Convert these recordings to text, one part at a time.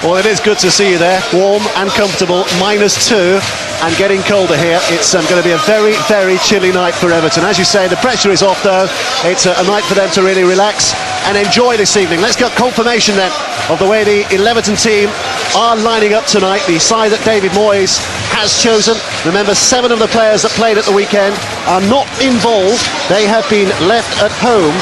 Well, it is good to see you there, warm and comfortable, -2 and getting colder here. It's going to be a very, very chilly night for Everton. As you say, the pressure is off though. It's a night for them to really relax and enjoy this evening. Let's get confirmation then of the way the Everton team are lining up tonight, the side that David Moyes has chosen. Remember, 7 of the players that played at the weekend are not involved. They have been left at home,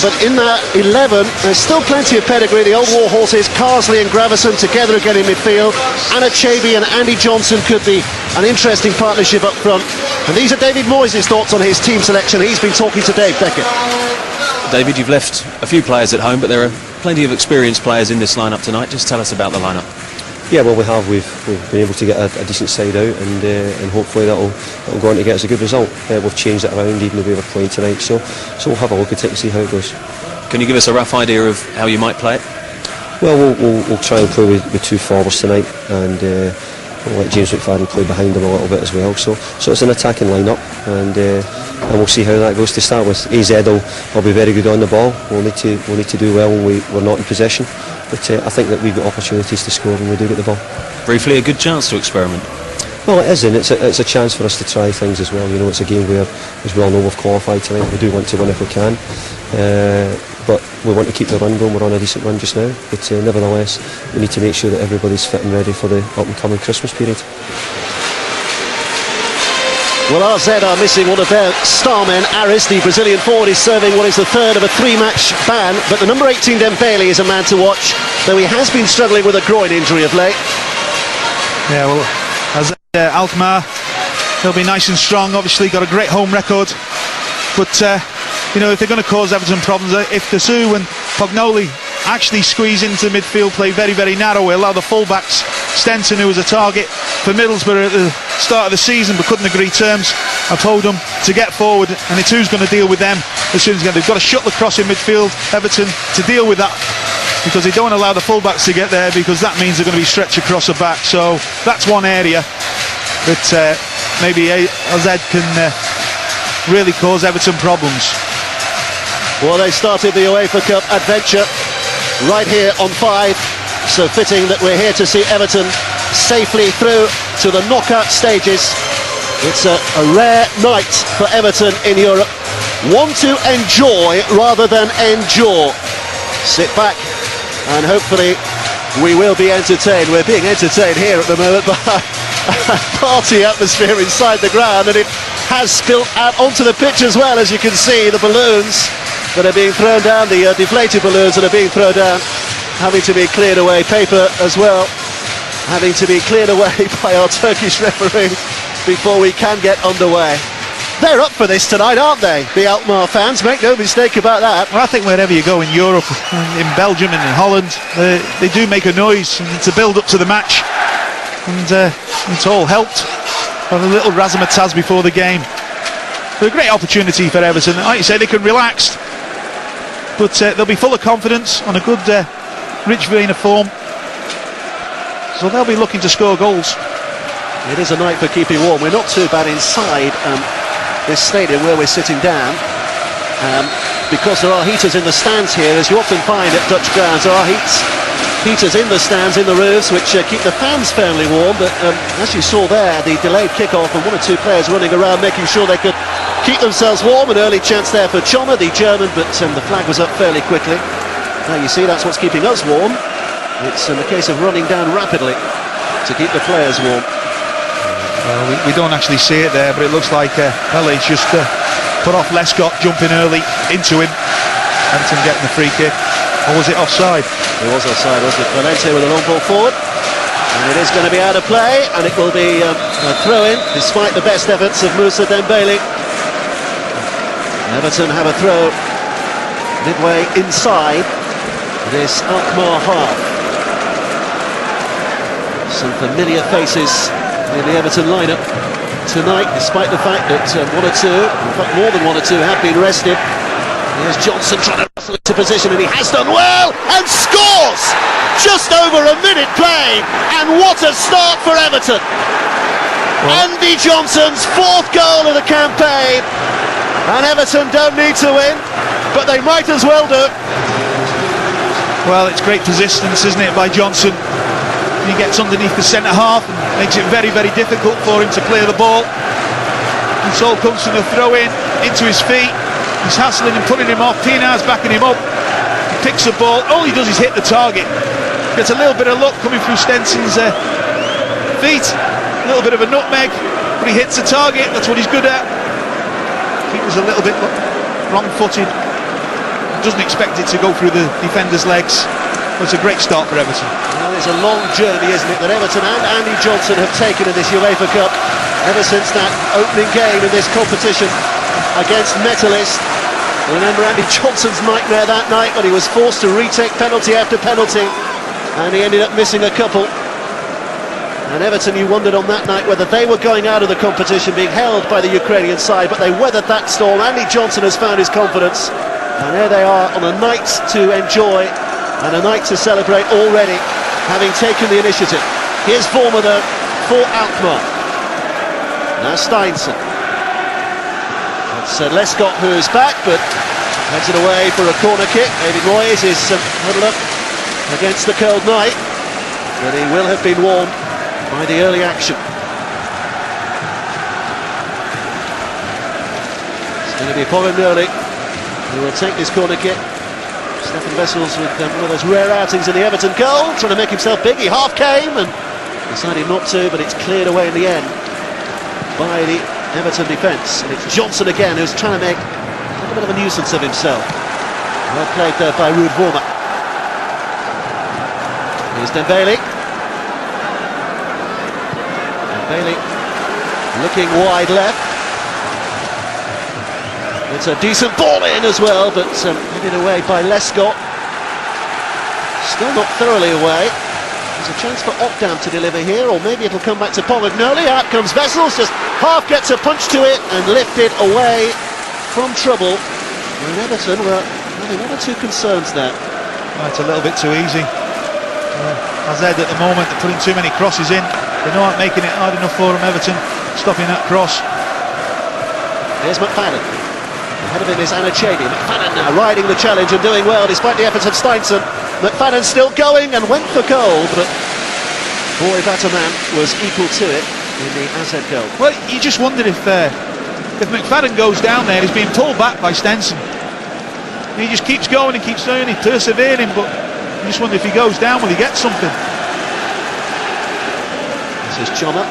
but in that 11 there's still plenty of pedigree. The old war horses, Carsley and Gravison together again in midfield. Anachabi and Andy Johnson could be an interesting partnership up front. And these are David Moyes' thoughts on his team selection. He's been talking to Dave Beckett. David, you've left a few players at home, but there are plenty of experienced players in this lineup tonight. Just tell us about the lineup. Yeah, well, we've been able to get a decent side out, and hopefully that'll go on to get us a good result. We've changed it around even the way we're playing tonight, so we'll have a look at it and see how it goes. Can you give us a rough idea of how you might play it? Well, we'll try and play with 2 forwards tonight, and we'll let James McFadden play behind them a little bit as well. So it's an attacking lineup, and we'll see how that goes to start with. AZ will be very good on the ball. We'll need to do well when we're not in possession. But I think that we've got opportunities to score when we do get the ball. Briefly, a good chance to experiment. Well, it is, and it's a chance for us to try things as well. You know, it's a game where, as we all know, we've qualified tonight. We do want to win if we can, but we want to keep the run going. We're on a decent run just now, but nevertheless, we need to make sure that everybody's fit and ready for the up-and-coming Christmas period. Well, RZ are missing one of their star men. Aris, the Brazilian forward, is serving what is the 3rd of a 3-match ban, but the number 18 Dembele is a man to watch, though he has been struggling with a groin injury of late. Yeah, well, as Alkmaar, he'll be nice and strong, obviously got a great home record, but you know, if they're going to cause Everton problems, if Casu and Pognoli actually squeeze into midfield, play very, very narrow, we allow the full-backs, Stenson, who was a target for Middlesbrough at the start of the season but couldn't agree terms, I've told them to get forward, and it's who's going to deal with them as soon as they've got to shut the cross in midfield, Everton, to deal with that, because they don't allow the full-backs to get there, because that means they're going to be stretched across the back. So that's one area that maybe AZ can really cause Everton problems. Well, they started the Uefa Cup adventure right here on 5, so fitting that we're here to see Everton safely through to the knockout stages. It's a rare night for Everton in Europe, one to enjoy rather than endure. Sit back and hopefully we will be entertained. We're being entertained here at the moment by a party atmosphere inside the ground, and it has spilt out onto the pitch as well. As you can see, the balloons that are being thrown down, the deflated balloons that are being thrown down, having to be cleared away. Paper as well having to be cleared away by our Turkish referee before we can get underway. They're up for this tonight, aren't they, the Alkmaar fans? Make no mistake about that. Well, I think wherever you go in Europe, in Belgium and in Holland, they do make a noise, and it's a build up to the match, and it's all helped by a little razzmatazz before the game. So a great opportunity for Everton. Like you say, they can relax, but they'll be full of confidence, on a good rich vein of form, so they'll be looking to score goals. It is a night for keeping warm. We're not too bad inside this stadium where we're sitting down, because there are heaters in the stands here, as you often find at Dutch grounds. There are heaters in the stands, in the roofs, which keep the fans fairly warm, but as you saw there, the delayed kick-off and 1 or 2 players running around making sure they could keep themselves warm. An early chance there for Choma, the German, but the flag was up fairly quickly. Now you see, that's what's keeping us warm. It's in the case of running down rapidly to keep the players warm. Well, we don't actually see it there, but it looks like he's just put off Lescott jumping early into him. Everton getting the free kick. Or was it offside? It was offside, wasn't it? Valente with a long ball forward, and it is going to be out of play, and it will be a throw-in, despite the best efforts of Moussa Dembele. Everton have a throw midway inside this Alkmaar half. Some familiar faces in the Everton lineup tonight, despite the fact that 1 or 2, in fact more than 1 or 2, have been rested. Here's Johnson trying to wrestle into position, and he has done well, and scores! Just over a minute played, and what a start for Everton! Well, Andy Johnson's 4th goal of the campaign, and Everton don't need to win, but they might as well do. Well, it's great persistence, isn't it, by Johnson? He gets underneath the centre half and makes it very, very difficult for him to clear the ball. This all comes from the throw in into his feet. He's hassling and putting him off. Pienaar's backing him up. He picks the ball. All he does is hit the target. Gets a little bit of luck coming through Stenson's feet. A little bit of a nutmeg, but he hits the target. That's what he's good at. Keeper's a little bit wrong-footed. Doesn't expect it to go through the defender's legs. But it's a great start for Everton. Well, it's a long journey, isn't it, that Everton and Andy Johnson have taken in this UEFA Cup ever since that opening game in this competition against Metalist. Remember Andy Johnson's nightmare that night when he was forced to retake penalty after penalty, and he ended up missing a couple. And Everton, you wondered on that night whether they were going out of the competition, being held by the Ukrainian side, but they weathered that storm. Andy Johnson has found his confidence, and there they are on a night to enjoy and a night to celebrate already, having taken the initiative. Here's Vaughan though for Alkmaar. Now Steinson. It's Lescott who's back, but heads it away for a corner kick. David Moyes is huddled up against the cold night, but he will have been warmed by the early action. It's going to be Vaughan who will take this corner kick. Stefan Wessels with one of those rare outings in the Everton goal, trying to make himself big. He half came and decided not to, but it's cleared away in the end by the Everton defence. And it's Johnson again who's trying to make a little bit of a nuisance of himself. Well played there by Ruud Vormer. Here's Dembele. Dembele looking wide left. It's a decent ball in as well, but headed away by Lescott. Still not thoroughly away. There's a chance for Opdam to deliver here, or maybe it'll come back to Pomagnoli. Out comes Wessels, just half gets a punch to it and lifted away from trouble. And Everton were having one or two concerns there. Oh, it's a little bit too easy. Hazard at the moment, they're putting too many crosses in. They aren't making it hard enough for them, Everton, stopping that cross. Here's McFadden. Ahead of him is Anachedi. McFadden now riding the challenge and doing well despite the efforts of Steinson. McFadden still going and went for goal, but boy, that man was equal to it in the AZ goal. Well, you just wondered if McFadden goes down there, he's being pulled back by Stenson. He just keeps going and keeps doing it, persevering, but you just wonder if he goes down, will he get something? This is Choma.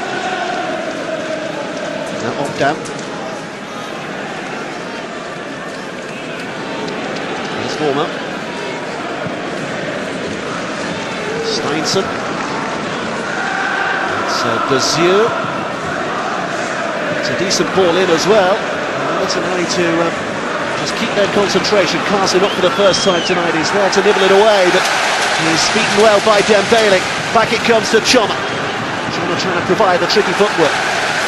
Now Opdam. Here's Vormer. Steinson. It's Bazier. It's a decent ball in as well. That's a way to just keep their concentration. Casting up for the first time tonight. He's there to nibble it away, but he's beaten well by Dembele. Back it comes to Choma. Choma trying to provide the tricky footwork.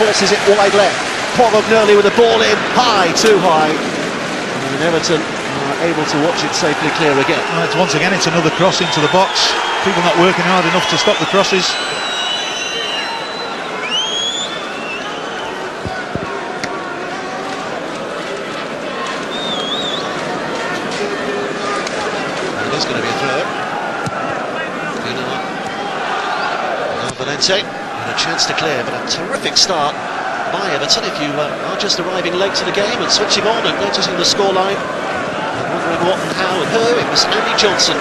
Forces it wide left. Pomagnoli with the ball in. High, too high. And Everton are able to watch it safely clear again. Well, once again, it's another cross into the box. People not working hard enough to stop the crosses. It is going to be a throw. Valente had a chance to clear, but a terrific start by Everton. If you are just arriving late to the game and switching on and noticing the scoreline and wondering what and how and who, it was Andy Johnson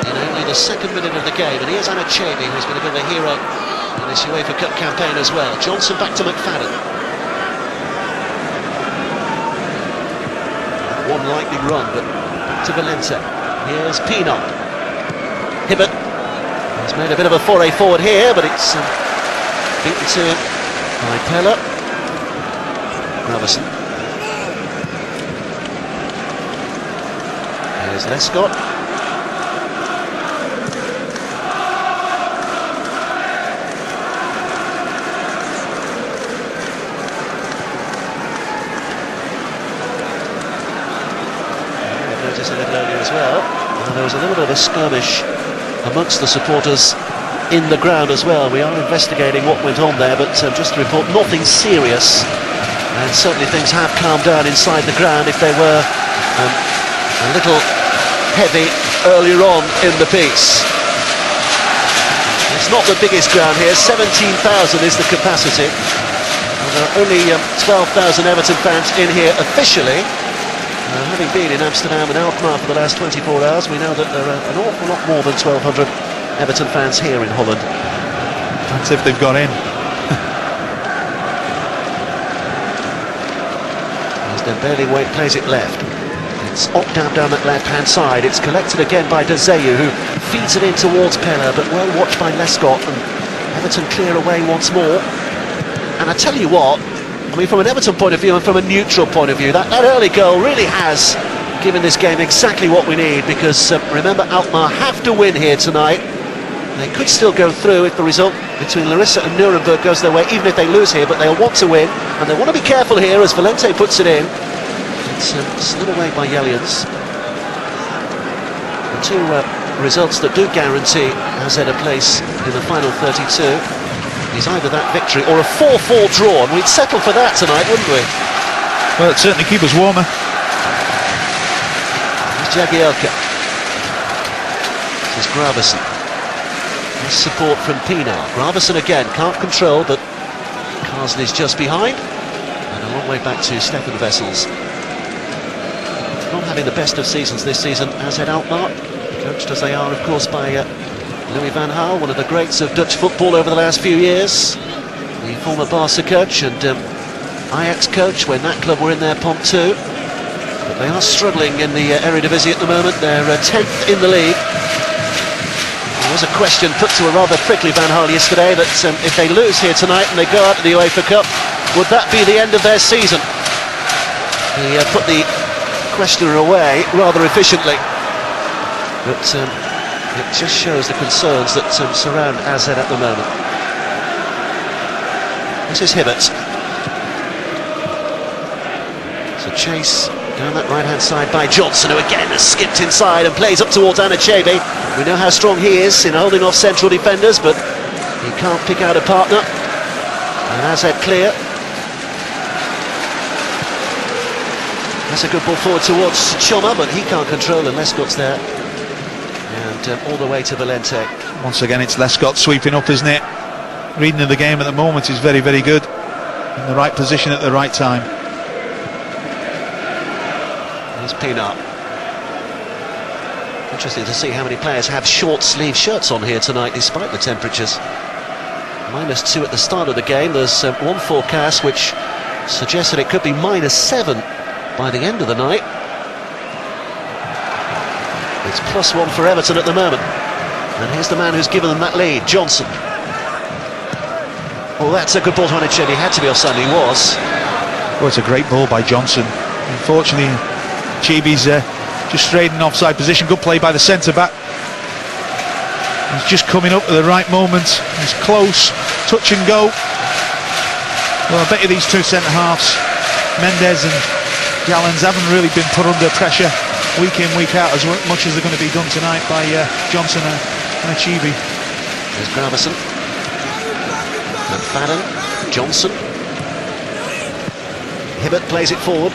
in only the second minute of the game. And here's Anachedi, who's been a bit of a hero in this UEFA Cup campaign as well. Johnson back to McFadden. One lightning run, but back to Valente. Here's Pienaar. Hibbert. He's made a bit of a foray forward here, but it's beaten to him by Pella. Ravison. Here's Lescott. I've noticed a little earlier as well. There was a little bit of a skirmish amongst the supporters in the ground as well. We are investigating what went on there, but just to report, nothing serious, and certainly things have calmed down inside the ground if they were a little heavy earlier on in the piece. It's not the biggest ground here. 17,000 is the capacity. And there are only 12,000 Everton fans in here officially. Having been in Amsterdam and Alkmaar for the last 24 hours, we know that there are an awful lot more than 1,200 Everton fans here in Holland. That's if they've got in. As Dembele plays it left. It's Opdam down that left-hand side. It's collected again by De Zeu, who feeds it in towards Pella, but well watched by Lescott, and Everton clear away once more. And I tell you what, I mean, from an Everton point of view and from a neutral point of view, that early goal really has given this game exactly what we need, because remember, Alkmaar have to win here tonight. They could still go through if the result between Larissa and Nuremberg goes their way, even if they lose here, but they'll want to win, and they want to be careful here as Valente puts it in. It's slid away by Jelliens. The two results that do guarantee AZ a place in the final 32 is either that victory or a 4-4 draw, and we'd settle for that tonight, wouldn't we? Well, it'd certainly keep us warmer. Here's Jagielka. This is Gravesen. Nice support from Pienaar. Gravesen again, can't control, but Carson is just behind. And a long way back to Stefan Wessels. Not having the best of seasons this season, as at Alkmaar. Coached as they are, of course, by Louis van Gaal, one of the greats of Dutch football over the last few years. The former Barca coach and Ajax coach when that club were in their pomp too. But they are struggling in the Eredivisie at the moment. They're 10th in the league. There was a question put to a rather prickly Van Gaal yesterday that if they lose here tonight and they go out to the Uefa Cup, would that be the end of their season? He put the questioner away rather efficiently. But it just shows the concerns that surround AZ at the moment. This is Hibbert. So Chase down that right-hand side by Johnson, who again has skipped inside and plays up towards Anichebe. We know how strong he is in holding off central defenders, but he can't pick out a partner. And AZ clear. That's a good ball forward towards Choma, but he can't control and Lescott's there. And all the way to Valente. Once again, it's Lescott sweeping up, isn't it? Reading of the game at the moment is very, very good. In the right position at the right time. Here's Pienaar. Interesting to see how many players have short sleeve shirts on here tonight despite the temperatures. -2 at the start of the game. There's one forecast which suggests that it could be -7 by the end of the night. It's +1 for Everton at the moment. And here's the man who's given them that lead, Johnson. Oh, that's a good ball to Anichebe. He had to be offside, he was. Oh, it's a great ball by Johnson. Unfortunately, Chibi's just strayed in offside position. Good play by the centre-back. He's just coming up at the right moment. He's close, touch and go. Well, I bet you these two centre-halves, Mendes and Gallens, haven't really been put under pressure week in, week out as much as they're going to be done tonight by Johnson and Chibi. There's Gravesen. McFadden, Johnson. Hibbert plays it forward.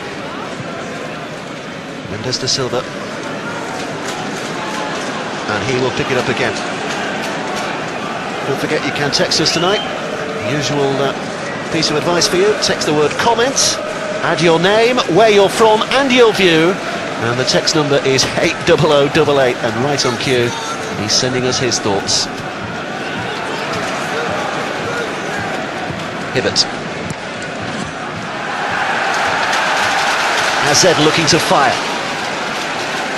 Mendes de Silva. And he will pick it up again. Don't forget you can text us tonight. Usual piece of advice for you. Text the word comment, add your name, where you're from and your view. And the text number is 80088, and right on cue, he's sending us his thoughts. Hibbert. AZ looking to fire.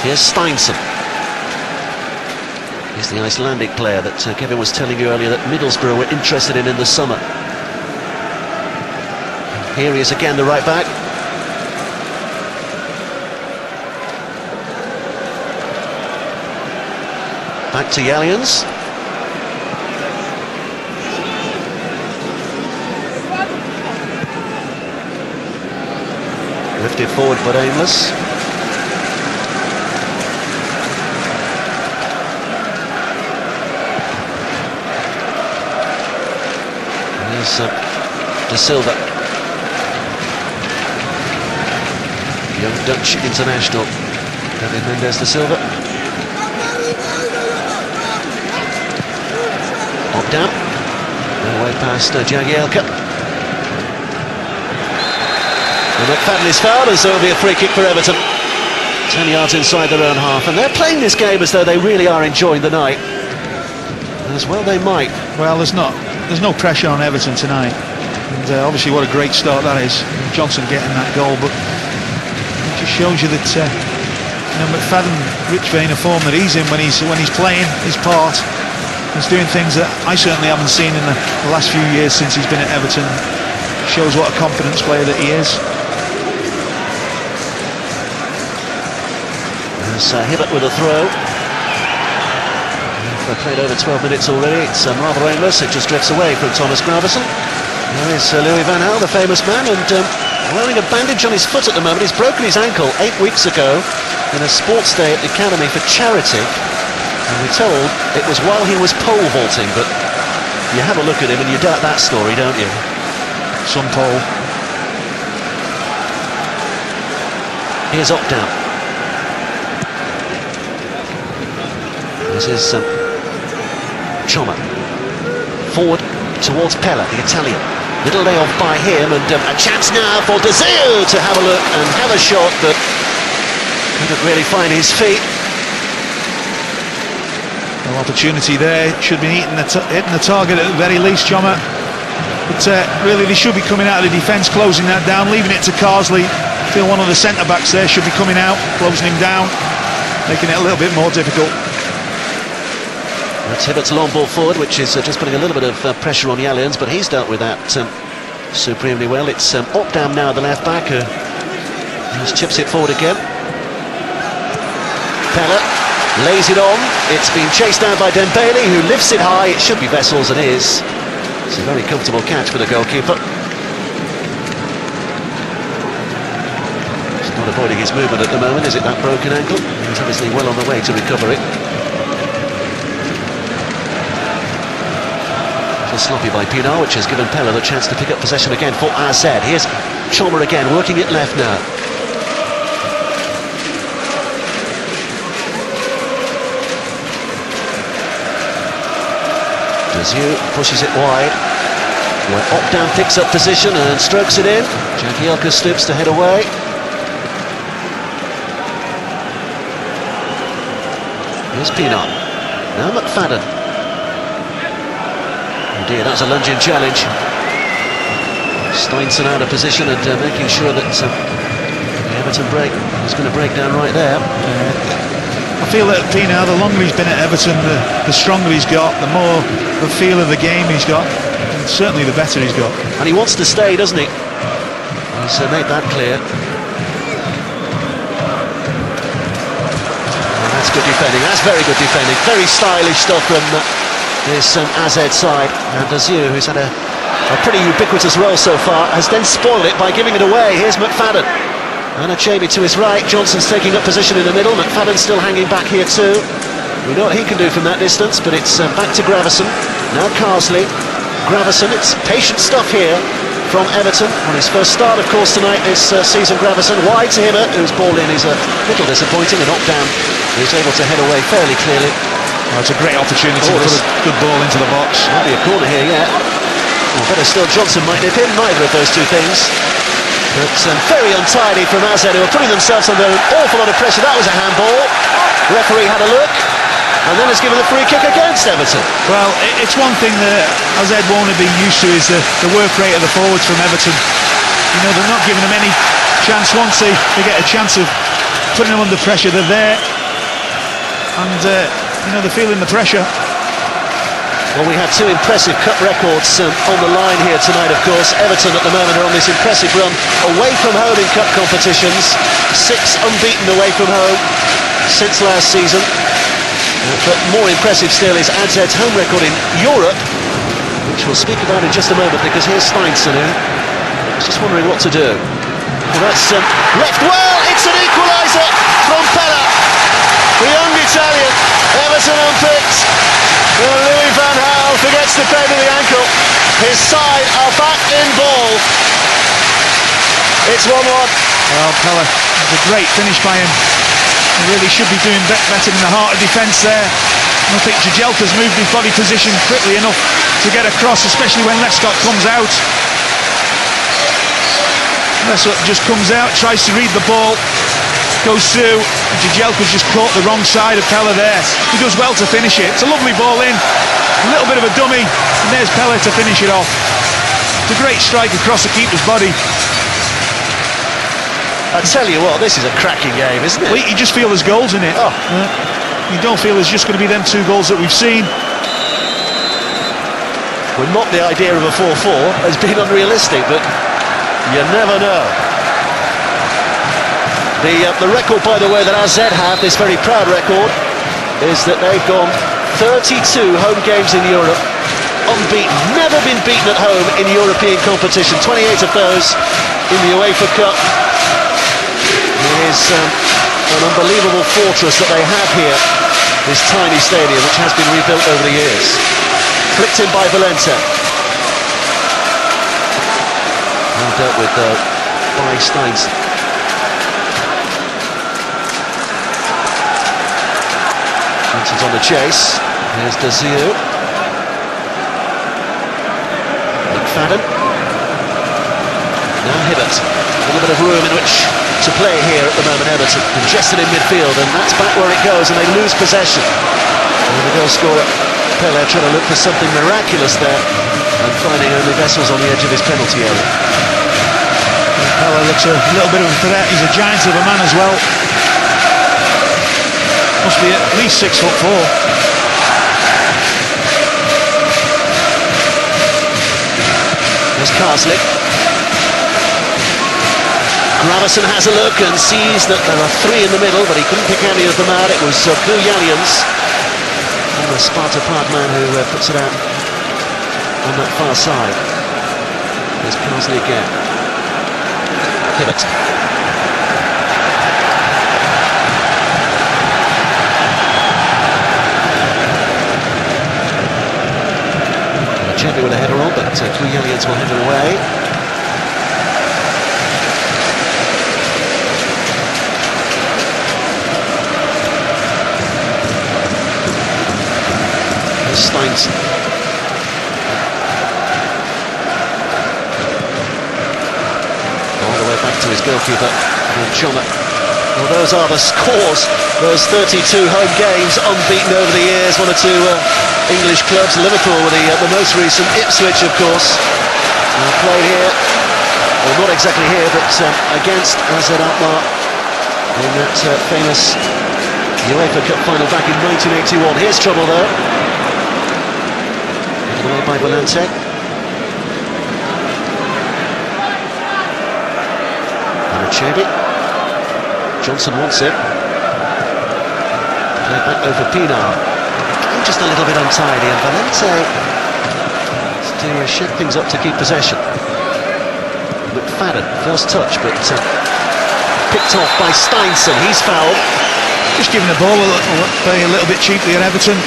Here's Steinsson. He's the Icelandic player that Kevin was telling you earlier that Middlesbrough were interested in the summer. And here he is again, the right back. Back to Jelliens. Lifted forward but aimless. Here's De Silva. Young Dutch international. David Mendes de Silva. Up down. Away past Jagielka. And McFadden is fouled, as there will be a free kick for Everton. 10 yards inside their own half, and they're playing this game as though they really are enjoying the night. As well they might. Well, there's no pressure on Everton tonight, and obviously what a great start that is. Johnson getting that goal, but it just shows you that McFadden, rich vein of form that he's in when he's playing his part. He's doing things that I certainly haven't seen in the last few years since he's been at Everton. Shows what a confidence player that he is. There's Hibbert with a throw. They've played over 12 minutes already. It's rather aimless. It just drifts away from Thomas Gravesen. There is Louis van Gaal, the famous man, and wearing a bandage on his foot at the moment. He's broken his ankle 8 weeks ago in a sports day at the academy for charity. And we're told it was while he was pole vaulting, but you have a look at him and you doubt that story, don't you? Some pole. Here's Opdown. This is Choma. Forward towards Pella, the Italian. Little layoff by him, and a chance now for De Gea to have a look and have a shot, but couldn't really find his feet. No opportunity there. Should be hitting the target at the very least, Choma. But really, they should be coming out of the defence, closing that down, leaving it to Carsley. I feel one of the centre-backs there should be coming out, closing him down, making it a little bit more difficult. That's Hibbert's long ball forward, which is just putting a little bit of pressure on the Allianz, but he's dealt with that supremely well. It's Opdam now, the left-back, who just chips it forward again. Pella lays it on. It's been chased down by Dembele, who lifts it high. It should be Vessels, and is. It's a very comfortable catch for the goalkeeper. He's not avoiding his movement at the moment, is it, that broken ankle? He's obviously well on the way to recover it. Sloppy by Pinar, which has given Pella the chance to pick up possession again for AZ. Here's Choma again, working it left now. Daziu pushes it wide. Opdam picks up position and strokes it in. Jagielka stoops to head away. Here's Pinar. Now McFadden. Dear, that's a lunging challenge. Steinson out of position and making sure that the Everton break is going to break down right there. I feel that Pina, the longer he's been at Everton, the stronger he's got, the more the feel of the game he's got, and certainly the better he's got. And he wants to stay, doesn't he? He's made that clear. And that's good defending. That's very good defending. Very stylish stuff from this AZ side, and Daziu, who's had a pretty ubiquitous role so far, has then spoiled it by giving it away. Here's McFadden, and Achebe to his right. Johnson's taking up position in the middle. McFadden's still hanging back here too. We know what he can do from that distance, but it's back to Gravesen. Now Carsley. Gravesen, it's patient stuff here from Everton. On his first start, of course, tonight this season, Gravesen. Wide to Hibbert, whose ball in is a little disappointing, and Opdam, who's able to head away fairly clearly. Oh, it's a great opportunity to put a good ball into the box. Might be a corner here, yeah. Or better still, Johnson might nip in. Neither of those two things. But very untidy from AZ, who are putting themselves under an awful lot of pressure. That was a handball. Referee had a look, and then has given the free kick against Everton. Well, it's one thing that AZ won't have been used to is the work rate of the forwards from Everton. You know, they're not giving them any chance. Once they get a chance of putting them under pressure, they're there. And you know, they're feeling the pressure. Well, we had two impressive cup records on the line here tonight, of course. Everton at the moment are on this impressive run away from home in cup competitions. 6 unbeaten away from home since last season. But more impressive still is AZ's home record in Europe, which we'll speak about in just a moment, because here's Steinson, who is just wondering what to do. Well, that's left well. It's an equaliser from Pella. The young Italian, Everton unpicked. Louis van Gaal forgets to play to the ankle. His side are back in ball. It's 1-1. Well, Pella, it's a great finish by him. He really should be doing better in the heart of defence there. I think Jagielka's moved his body position quickly enough to get across, especially when Lescott comes out. Lescott just comes out, tries to read the ball, goes through. Jagielka's just caught the wrong side of Pella there. He does well to finish it. It's a lovely ball in, a little bit of a dummy, and there's Pella to finish it off. It's a great strike across the keeper's body. I tell you what, this is a cracking game, isn't it? Well, you just feel there's goals in it. Oh. You don't feel there's just going to be them 2 goals that we've seen. Well, not the idea of a 4-4 has been unrealistic, but you never know. The record, by the way, that AZ have, this very proud record, is that they've gone 32 home games in Europe, unbeaten, never been beaten at home in European competition, 28 of those in the Uefa Cup. It is an unbelievable fortress that they have here, this tiny stadium, which has been rebuilt over the years. Flicked in by Valente. Well dealt with, though, by Steinsen. Johnson's on the chase. Here's Desir. McFadden. Now Hibbert. A little bit of room in which to play here at the moment. Everton congested in midfield, and that's back where it goes, and they lose possession. And the goal scorer Pele trying to look for something miraculous there, and finding only Vessels on the edge of his penalty area. Pele looks a little bit of a threat. He's a giant of a man as well. Must be at least 6'4". There's Karsley. Gravison has a look and sees that there are 3 in the middle, but he couldn't pick any of them out. It was Koulianians, and the Sparta Prague man who puts it out on that far side. There's Karsley again. Hibbert. Chevy with a header on, but Koulianians will head it away. Steinsen. All the way back to his goalkeeper, Choma. Well, those are the scores. Those 32 home games, unbeaten over the years. 1 or 2 English clubs. Liverpool with the most recent. Ipswich, of course, played here, well, not exactly here, but against AZ Alkmaar in that famous Uefa Cup final back in 1981. Here's trouble, though. Away by Valente. Chevy. Johnson wants it. Play back over Pinar. Just a little bit untidy, and Valente to shake things up to keep possession. McFadden, first touch, but picked off by Steinsen. He's fouled. Just giving the ball a little bit cheaply at Everton.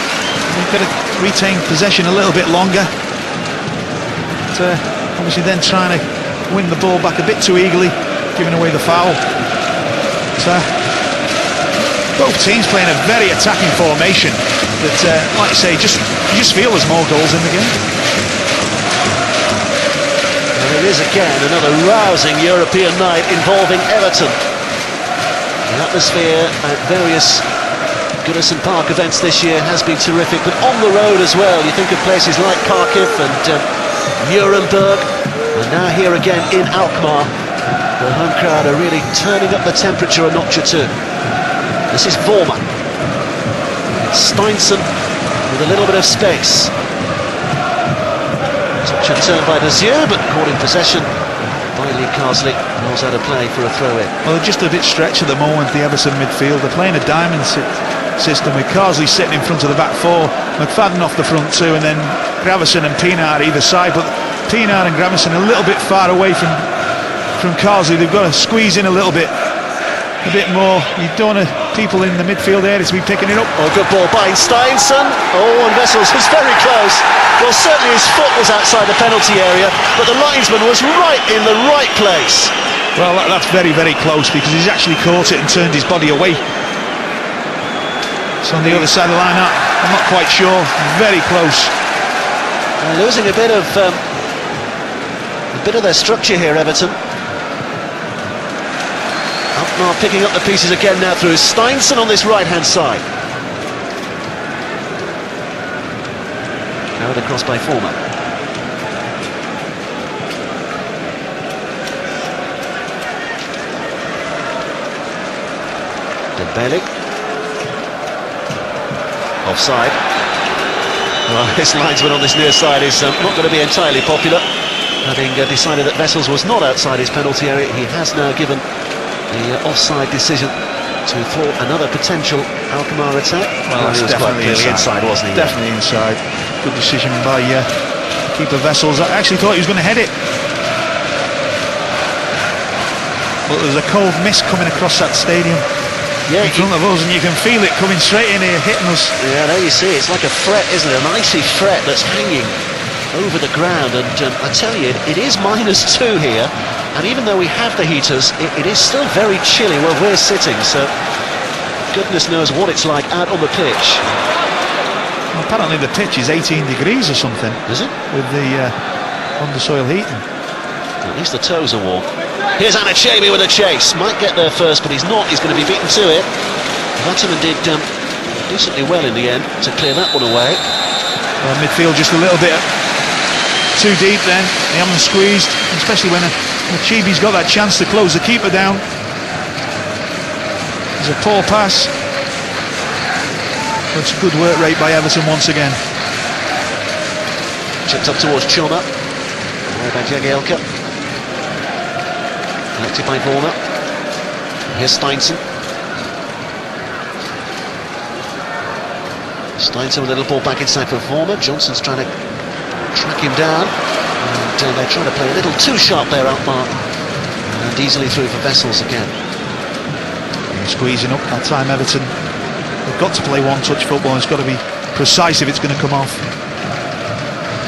We've got to retain possession a little bit longer. But, obviously then trying to win the ball back a bit too eagerly, giving away the foul. So, both teams playing a very attacking formation that, like you say, you just feel there's more goals in the game. And it is again another rousing European night involving Everton. The atmosphere at various Goodison Park events this year has been terrific, but on the road as well. You think of places like Kharkiv and Nuremberg, and now here again in Alkmaar. The home crowd are really turning up the temperature a notch or two. This is Vaughan. It's Steinsen with a little bit of space. Touch and turn by Desir, but caught in possession by Lee Karsley. Knows how to play for a throw-in. Well, they're just a bit stretched at the moment, the Everton midfield. They're playing a diamond system with Karsley sitting in front of the back 4, McFadden off the front 2, and then Gravison and Pinar either side. But Pinar and Gravison a little bit far away from Karsley. They've got to squeeze in a little bit more. You don't want people in the midfield area to be picking it up. Oh, good ball by Steinsen. Oh, and Vessels was very close. Well, certainly his foot was outside the penalty area, but the linesman was right in the right place. Well, that's very, very close, because he's actually caught it and turned his body away. It's on the other side of the line up. I'm not quite sure. Very close. Losing a bit of their structure here, Everton. Alkmaar picking up the pieces again now through Steinson on this right-hand side. Carried across by Vaughan. Dembele. Offside. Well, this linesman on this near side is not going to be entirely popular. Having decided that Vessels was not outside his penalty area, he has now given the offside decision to thwart another potential Alkmaar attack. Well, he was definitely quite clearly inside, wasn't he? Definitely inside. Good decision by keeper Vessels. I actually thought he was going to head it. But there's a cold mist coming across that stadium. Yeah, in front of us, and you can feel it coming straight in here, hitting us. Yeah, there you see, it's like a fret, isn't it? An icy fret that's hanging over the ground, and I tell you, it is -2 here, and even though we have the heaters, it is still very chilly where we're sitting, so goodness knows what it's like out on the pitch. Well, apparently the pitch is 18 degrees or something. Is it? With the under-soil heating. At least the toes are warm. Here's Anachemi with a chase. Might get there first, but he's not. He's going to be beaten to it. Vaughan did decently well in the end to clear that one away. Midfield just a little bit too deep then. They haven't squeezed, especially when Chibi's got that chance to close the keeper down. There's a poor pass. That's good work rate by Everton once again. Chipped up towards Choma. Away by Jagielka. Collected by Vaughan. Here's Steinson. Steinson with a little ball back inside for Vaughan. Johnson's trying to track him down. And they're trying to play a little too sharp there, Alkmaar. And easily through for Vessels again. And squeezing up that time, Everton. They've got to play one-touch football. It's got to be precise if it's going to come off.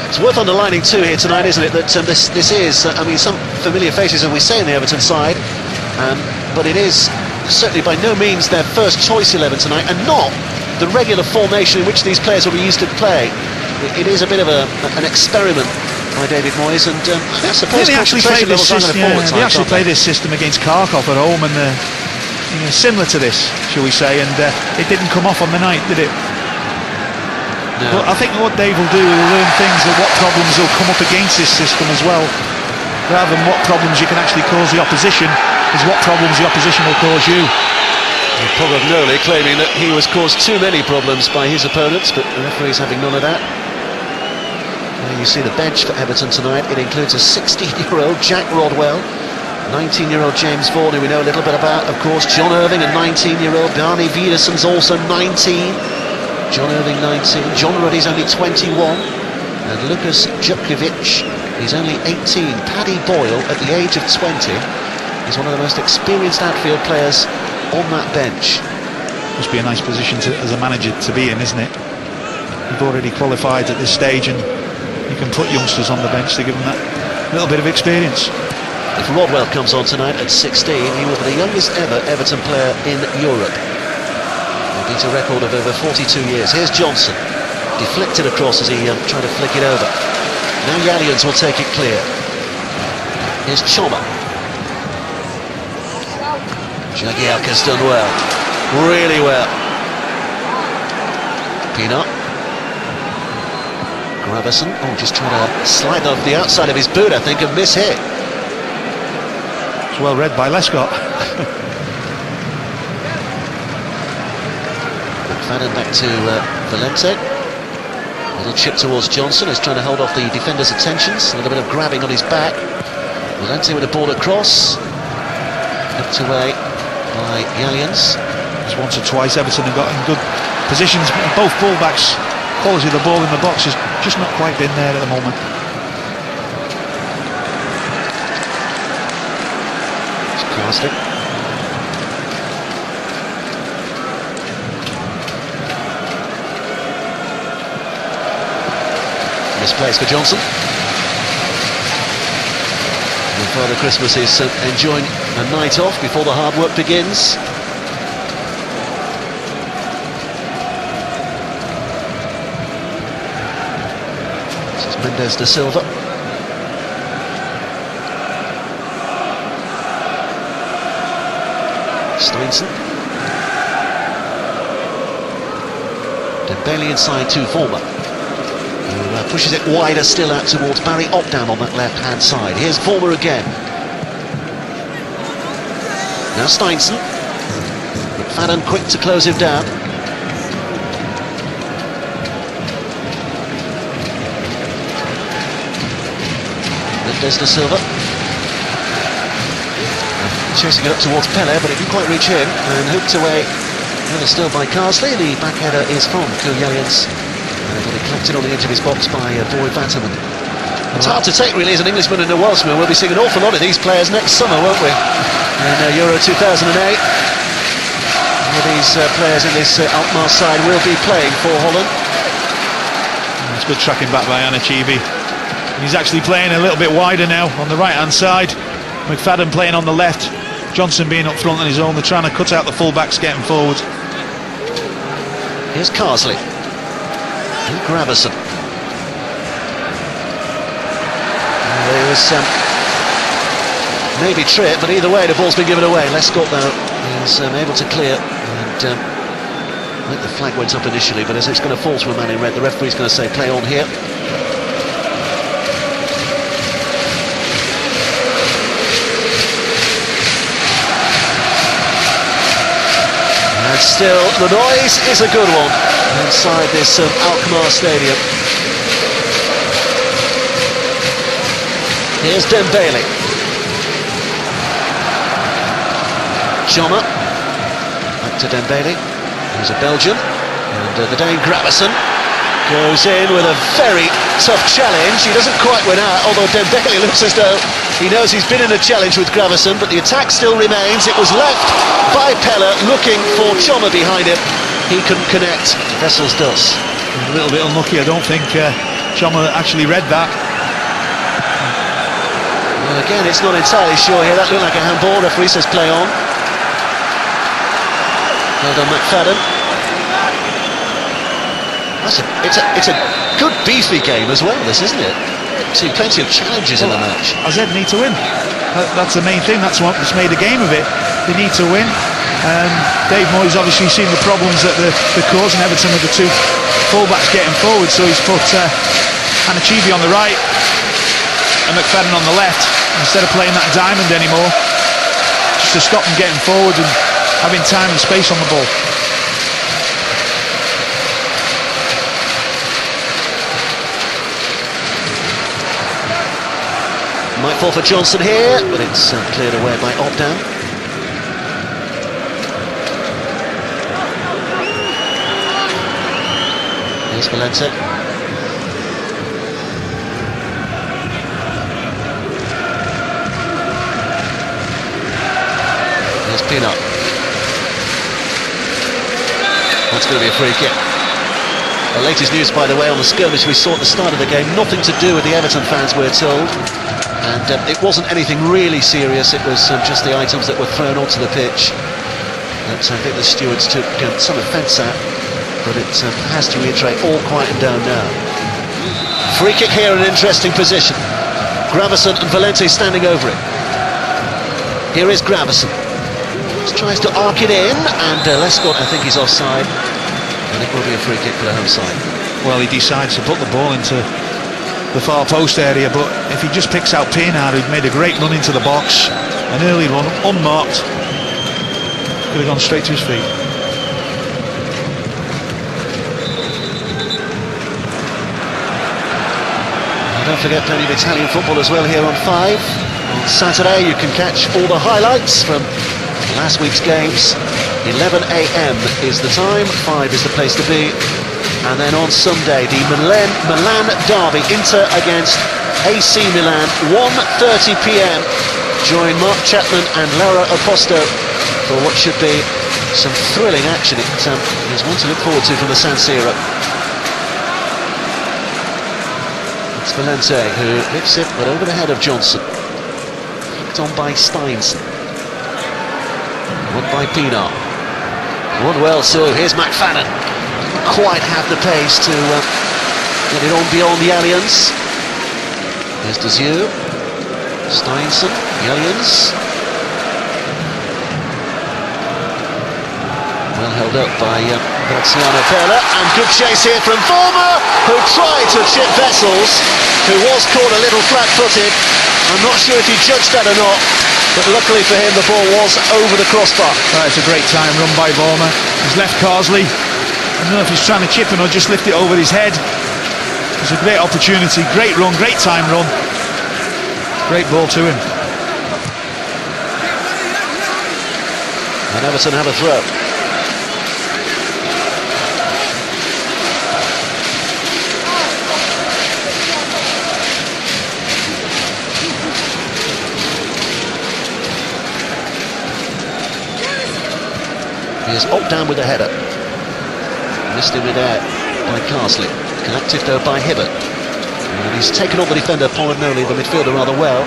It's worth underlining too here tonight, isn't it, that this is, I mean, some familiar faces, as we say, in the Everton side, but it is certainly by no means their first choice 11 tonight, and not the regular formation in which these players will be used to play. It is a bit of an experiment by David Moyes, and I suppose they actually played this system. They actually played this system against Kharkov at home, and similar to this, shall we say, and it didn't come off on the night, did it? No. But I think what Dave will do, he'll learn things that what problems will come up against this system as well. Rather than what problems you can actually cause the opposition, is what problems the opposition will cause you. Probably claiming that he was caused too many problems by his opponents, but the referee's having none of that. There you see the bench for Everton tonight. It includes a 16-year-old Jack Rodwell, 19-year-old James Vaughan, who we know a little bit about, of course, John Irving, a 19-year-old, Barney Viderson's also 19, John Irving 19, John Ruddy's only 21, and Lukas Djupkovic, he's only 18. Paddy Boyle, at the age of 20, is one of the most experienced outfield players on that bench. Must be a nice position as a manager to be in, isn't it? You've already qualified at this stage, and you can put youngsters on the bench to give them that little bit of experience. If Rodwell comes on tonight at 16, he will be the youngest ever Everton player in Europe. He beat a record of over 42 years. Here's Johnson, deflected across as he tried to flick it over. Now Jagielka will take it clear. Here's Choma. Jagielka's done well, really well. Peanut. Gravison, just trying to slide off the outside of his boot, I think, and miss hit. It's well read by Lescott. McFadden back to Valente. A little chip towards Johnson, who's trying to hold off the defender's attentions. A little bit of grabbing on his back. Valente with a ball across. Knocked away by Jagielka. Just once or twice Everton have got in good positions. Both fullbacks, quality of the ball in the box has just not quite been there at the moment. It's Carsley. Misplays for Johnson. And Father Christmas is enjoying a night off before the hard work begins. This is Mendes da Silva. Steinson. Dembele inside to Vaughan, who pushes it wider still out towards Barry Opdam on that left-hand side. Here's Vaughan again. Now Steinson. McFadden quick to close him down. Mendes da Silva. Chasing it up towards Pele, but it didn't quite reach him, and hooked away. Another still by Carsley. The back header is from Koulialis. Got it collected on the edge of his box by Vaughan. It's hard to take really as an Englishman and a Welshman. We'll be seeing an awful lot of these players next summer, won't we? In Euro 2008. All these players in this Alkmaar side will be playing for Holland. It's good tracking back by Anachibi. He's actually playing a little bit wider now on the right-hand side. McFadden playing on the left. Johnson being up front on his own. They're trying to cut out the full-backs getting forward. Here's Carsley. And Gravison. There was maybe trip, but either way the ball's been given away. Lescott though is able to clear, and I think the flag went up initially, but as it's going to fall to a man in red, the referee's going to say play on here. And still the noise is a good one inside this Alkmaar stadium. Here's Dembele. Joma. Back to Dembele. He's a Belgian. And the Dane Gravison goes in with a very tough challenge. He doesn't quite win out, although Dembele looks as though he knows he's been in a challenge with Gravison, but the attack still remains. It was left by Pella, looking for Joma behind him. He couldn't connect. Vessels does. A little bit unlucky. I don't think Joma actually read that. Well, again, it's not entirely sure here. That looked like a handball. Referee says play on. Well done, McFadden. It's a good beefy game as well, this, isn't it? See plenty of challenges in the match. AZ need to win. That's the main thing. That's what's made a game of it. They need to win. Dave Moyes obviously seen the problems that they're causing Everton with the two full-backs getting forward, so he's put Anachibi on the right and McFadden on the left instead of playing that diamond anymore, just to stop them getting forward and having time and space on the ball. Might fall for Johnson here, but it's cleared away by Opdam. Here's Valente. Here's Pienaar. That's going to be a free kick. The latest news, by the way, on the skirmish we saw at the start of the game, nothing to do with the Everton fans, we're told. And it wasn't anything really serious, it was just the items that were thrown onto the pitch that I think the stewards took some offence at, but it has to reiterate, all quietened down now. Free kick here, an interesting position. Gravison and Valente standing over it. Here is Gravison. Just tries to arc it in, and Lescott, I think he's offside, and it will be a free kick for the home side. Well, he decides to put the ball into the far post area, but if he just picks out Pienaar, who'd made a great run into the box, an early run, unmarked, could have gone straight to his feet. Don't forget plenty of Italian football as well here on 5. On Saturday you can catch all the highlights from last week's games. 11 AM is the time, 5 is the place to be. And then on Sunday, the Milan derby, Inter against AC Milan, 1:30 PM. Join Mark Chapman and Laura Oposto for what should be some thrilling action. There's one to look forward to from the San Siro. It's Valente who lifts it, but over the head of Johnson. Kicked on by Steinson. One by Pienaar. One well, so here's McFadden. Quite have the pace to Get it on beyond the Allianz. There's De Zeeuw. Steinson, Allianz. Well held up by Graziano Pella, and good chase here from Vaughan, who tried to chip Vessels, who was caught a little flat-footed. I'm not sure if he judged that or not, but luckily for him the ball was over the crossbar. Right, it's a great time run by Vaughan. He's left Carsley. I don't know if he's trying to chip him or just lift it over his head. It's a great opportunity, great run, great time run. Great ball to him. And Everton have a throw. Here's Oldham with a header. Missed in midair by Carsley. Collected though by Hibbert. And he's taken on the defender Polinoli, the midfielder, rather well.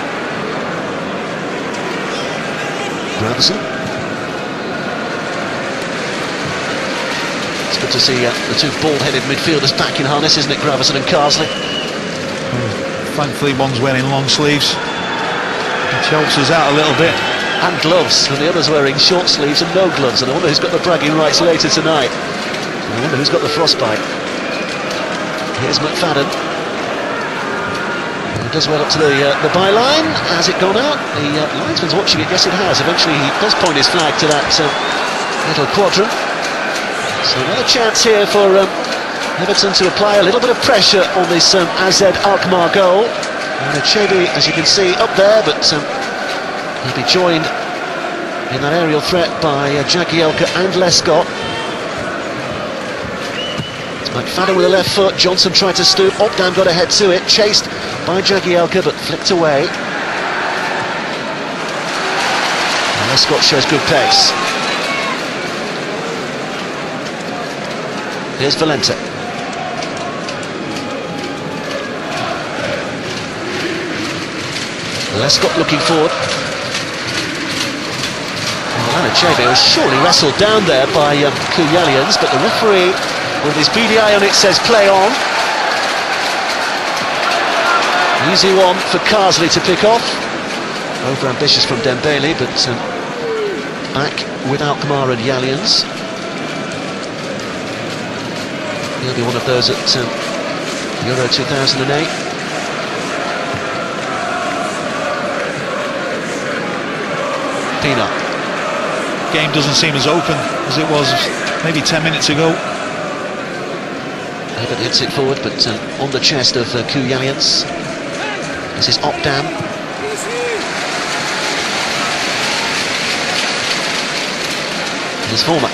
Gravison. It's good to see the two bald-headed midfielders back in harness, isn't it, Gravison and Carsley? Thankfully one's wearing long sleeves. It helps us out a little bit. And gloves, and the other's wearing short sleeves and no gloves, and I wonder who's got the bragging rights later tonight. I wonder who's got the frostbite. Here's McFadden. He does well up to the byline. Has it gone out? The linesman's watching it. Yes, it has. Eventually he does point his flag to that little quadrant. So another chance here for Everton to apply a little bit of pressure on this AZ Alkmaar goal. And Achebe, as you can see, up there, but he'll be joined in that aerial threat by Jagielka and Lescott. It's McFadden with a left foot. Johnson tried to stoop. Oldham got ahead to it. Chased by Jagielka, but flicked away. And Lescott shows good pace. Here's Valente. Lescott looking forward. Achebe was surely wrestled down there by Koulialians, but the referee, with his beady eye on it, says play on. Easy one for Carsley to pick off. Over ambitious from Dembele, but back with Alkmaar and Allianz. He'll be one of those at Euro 2008. Pina. Game doesn't seem as open as it was maybe 10 minutes ago. Hibbert hits it forward, but on the chest of Koulialians. This is Oldham. Here's Vaughan.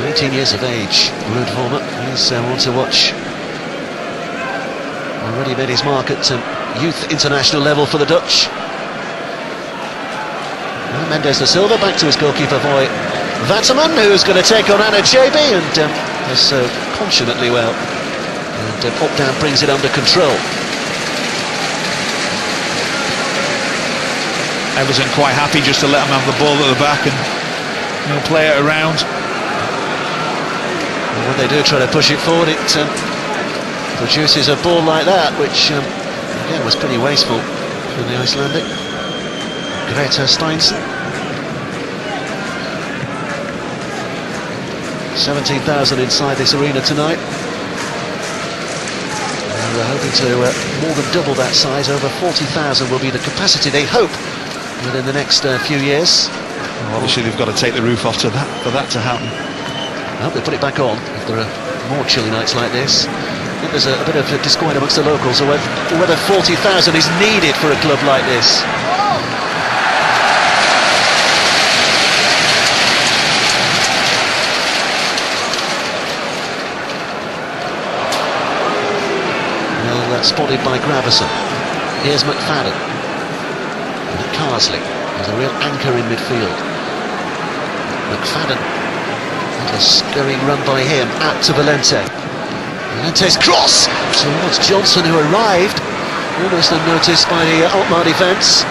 19 years of age, Ruud Vaughan. He's one to watch. Already made his mark at youth international level for the Dutch. Mendes da Silva back to his goalkeeper boy Waterman, who's going to take on Achebe, and does so consummately well. And Oldham brings it under control. Everton quite happy just to let him have the ball at the back and play it around. And when they do try to push it forward, it produces a ball like that, which again was pretty wasteful from the Icelandic. Greta Steinson. 17,000 inside this arena tonight. And we're hoping to more than double that size. Over 40,000 will be the capacity, they hope, within the next few years. Well, obviously they've got to take the roof off for that to happen. I hope they put it back on if there are more chilly nights like this. I think there's a bit of disquiet amongst the locals or whether 40,000 is needed for a club like this. Spotted by Gravison. Here's McFadden. And Carsley is a real anchor in midfield. McFadden. And a scurrying run by him out to Valente. Valente's cross towards Johnson, who arrived almost unnoticed by the Alkmaar defence.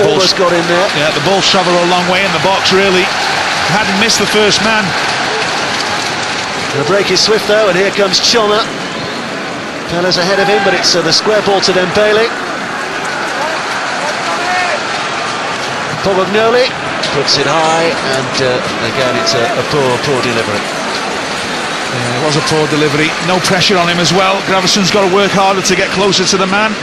Almost got in there. Yeah, the ball travelled a long way in the box, really. Hadn't missed the first man. The break is swift though, and here comes Choma. Pella's ahead of him, but it's the square ball to Dembele. Pogognoli puts it high, and again it's a poor delivery. Yeah, it was a poor delivery. No pressure on him as well. Graveson's got to work harder to get closer to the man.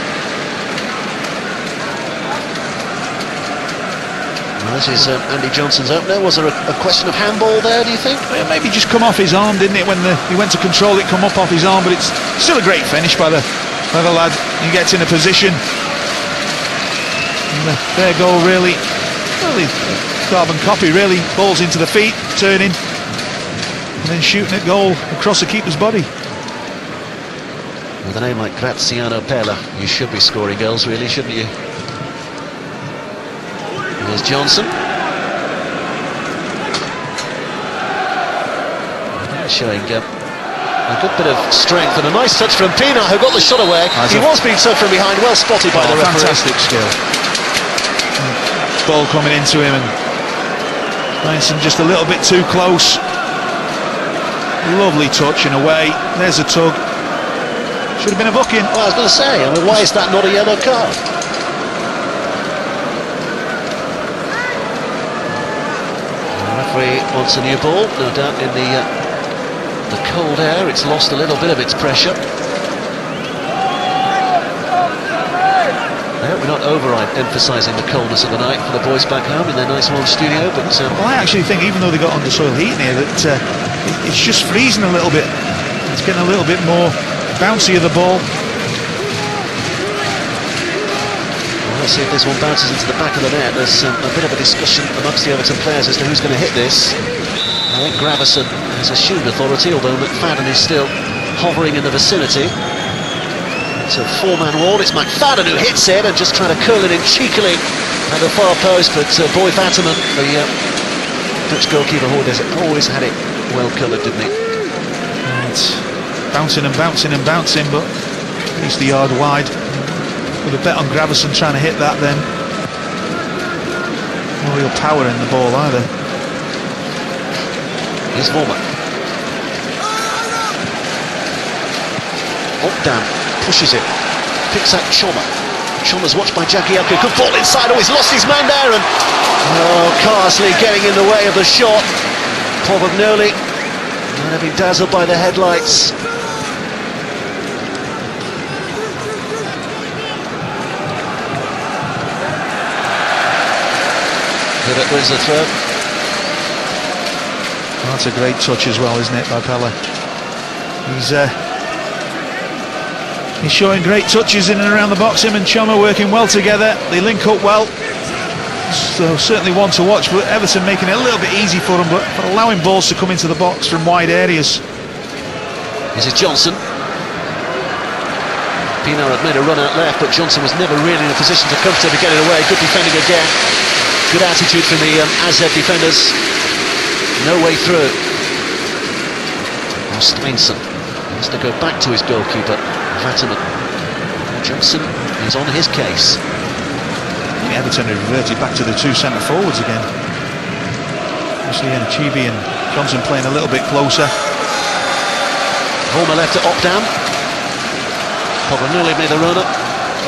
Well, this is Andy Johnson's opener. Was there a question of handball there, do you think? Well, maybe just come off his arm, didn't it? When he went to control it, come up off his arm. But it's still a great finish by the lad. He gets in a position. And their goal really carbon copy. Really balls into the feet, turning, and then shooting at goal across the keeper's body. With a name like Graziano Pella, you should be scoring goals, really, shouldn't you? There's Johnson. Showing a good bit of strength, and a nice touch from Pina, who got the shot away. He was being served from behind, well spotted by the referee. Fantastic skill. Ball coming into him, and Steinson just a little bit too close. Lovely touch in a way. There's a tug. Should have been a booking. Well, I was going to say, why is that not a yellow card? The referee wants a new ball, no doubt in the cold air. It's lost a little bit of its pressure. I hope we're not over-emphasising the coldness of the night for the boys back home in their nice warm studio, but... Well, I actually think, even though they got under soil heating here, that it's just freezing a little bit. It's getting a little bit more bouncy of the ball. Well, let's see if this one bounces into the back of the net. There's a bit of a discussion amongst the Everton players as to who's going to hit this. I think Gravesen has assumed authority, although McFadden is still hovering in the vicinity. It's a four-man wall. It's McFadden who hits it and just trying to curl it in cheekily at the far post, but Boy Vatterman, the Dutch goalkeeper, always had it well coloured, didn't he? It's bouncing and bouncing and bouncing, but at least a yard wide. With a bet on Gravesen trying to hit that then. No real power in the ball either. Here's Vaughan. Opdam pushes it, picks out Choma. Choma's watched by Jagielka. Good ball inside. Oh, he's lost his man there, and Carsley getting in the way of the shot. Pogognoli might have been dazzled by the headlights. Hibbert wins the throw. That's a great touch as well, isn't it, by Pella? He's showing great touches in and around the box. Him and Choma working well together. They link up well. So certainly one to watch, but Everton making it a little bit easy for them, but allowing balls to come into the box from wide areas. This is Johnson. Pino had made a run out left, but Johnson was never really in a position to comfortably get it away. Good defending again. Good attitude from the AZ defenders. No way through. Now Steinson has to go back to his goalkeeper, Vatterman. Johnson is on his case. Everton have reverted back to the two centre forwards again. Obviously, Chibi and Johnson playing a little bit closer. Homer left to Opdam. Pogognoli made the run up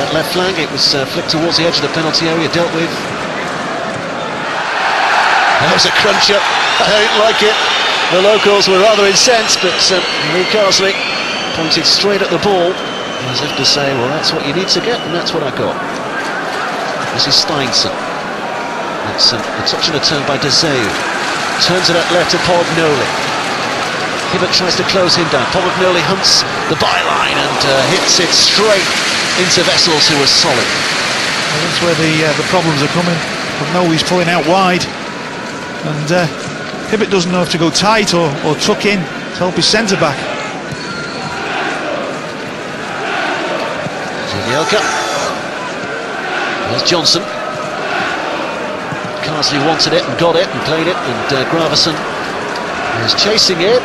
that left flank. It was flicked towards the edge of the penalty area, dealt with. That was a cruncher. I don't like it. The locals were rather incensed, but Lee Carsley pointed straight at the ball as if to say, well, that's what you need to get, and that's what I got. This is Steinson. It's a touch and a turn by Deseu. Turns it out left to Pogognoli. Hibbert tries to close him down. Pogognoli hunts the byline and hits it straight into Vessels, who was solid. Well, that's where the problems are coming. Pogognoli's pulling out wide, and Hibbert doesn't know if to go tight or tuck in to help his centre back. Jagielka. There's Johnson. Carsley wanted it and got it and played it, and Gravesen is chasing it.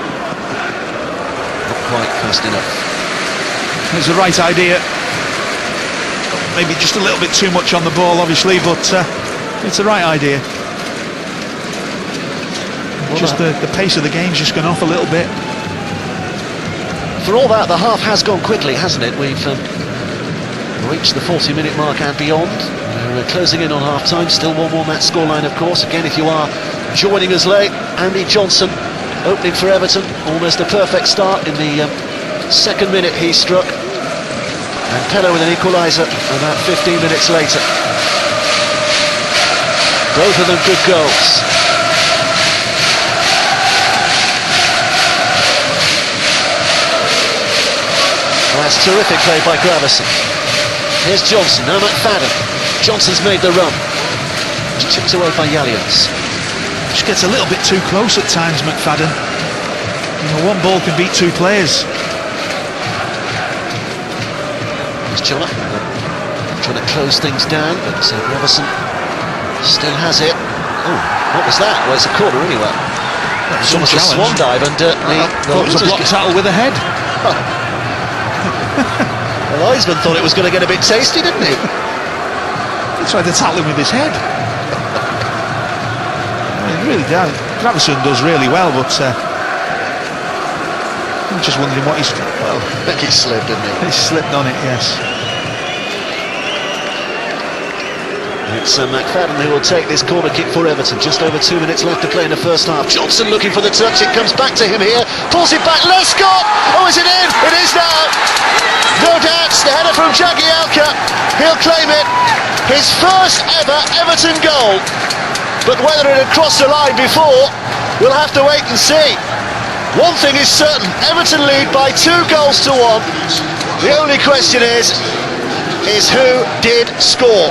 Not quite fast enough. It's the right idea. Maybe just a little bit too much on the ball, obviously, but it's the right idea. Just the pace of the game's just gone off a little bit. for all that, the half has gone quickly, hasn't it? We've reached the 40-minute mark and beyond. We're closing in on half-time. Still 1-1 that scoreline, of course. Again, if you are joining us late, Andy Johnson opening for Everton. Almost a perfect start in the second minute he struck. And Pello with an equaliser about 15 minutes later. Both of them good goals. That's terrific play by Gravison. Here's Johnson, now McFadden. Johnson's made the run. It's chipped away by Jagielka. Just gets a little bit too close at times, McFadden. You know, one ball can beat two players. Here's Chona, trying to close things down, but Gravison still has it. Oh, what was that? Well, it's a corner anyway. It's almost a swan dive, and I thought it was a block tackle with a head. The linesman thought it was going to get a bit tasty, didn't he? He tried to tackle him with his head. I mean, really down. Gravison does really well, but I'm just wondering what he's... Well, I think he slipped, didn't he? He slipped on it, yes. It's McFadden who will take this corner kick for Everton. Just over 2 minutes left to play in the first half. Johnson looking for the touch. It comes back to him here. Pulls it back. Lescott! Oh, is it in? It is now! No doubts. The header from Jagielka. He'll claim it. His first ever Everton goal. But whether it had crossed the line before, we'll have to wait and see. One thing is certain. Everton lead by 2 goals to 1. The only question is who did score?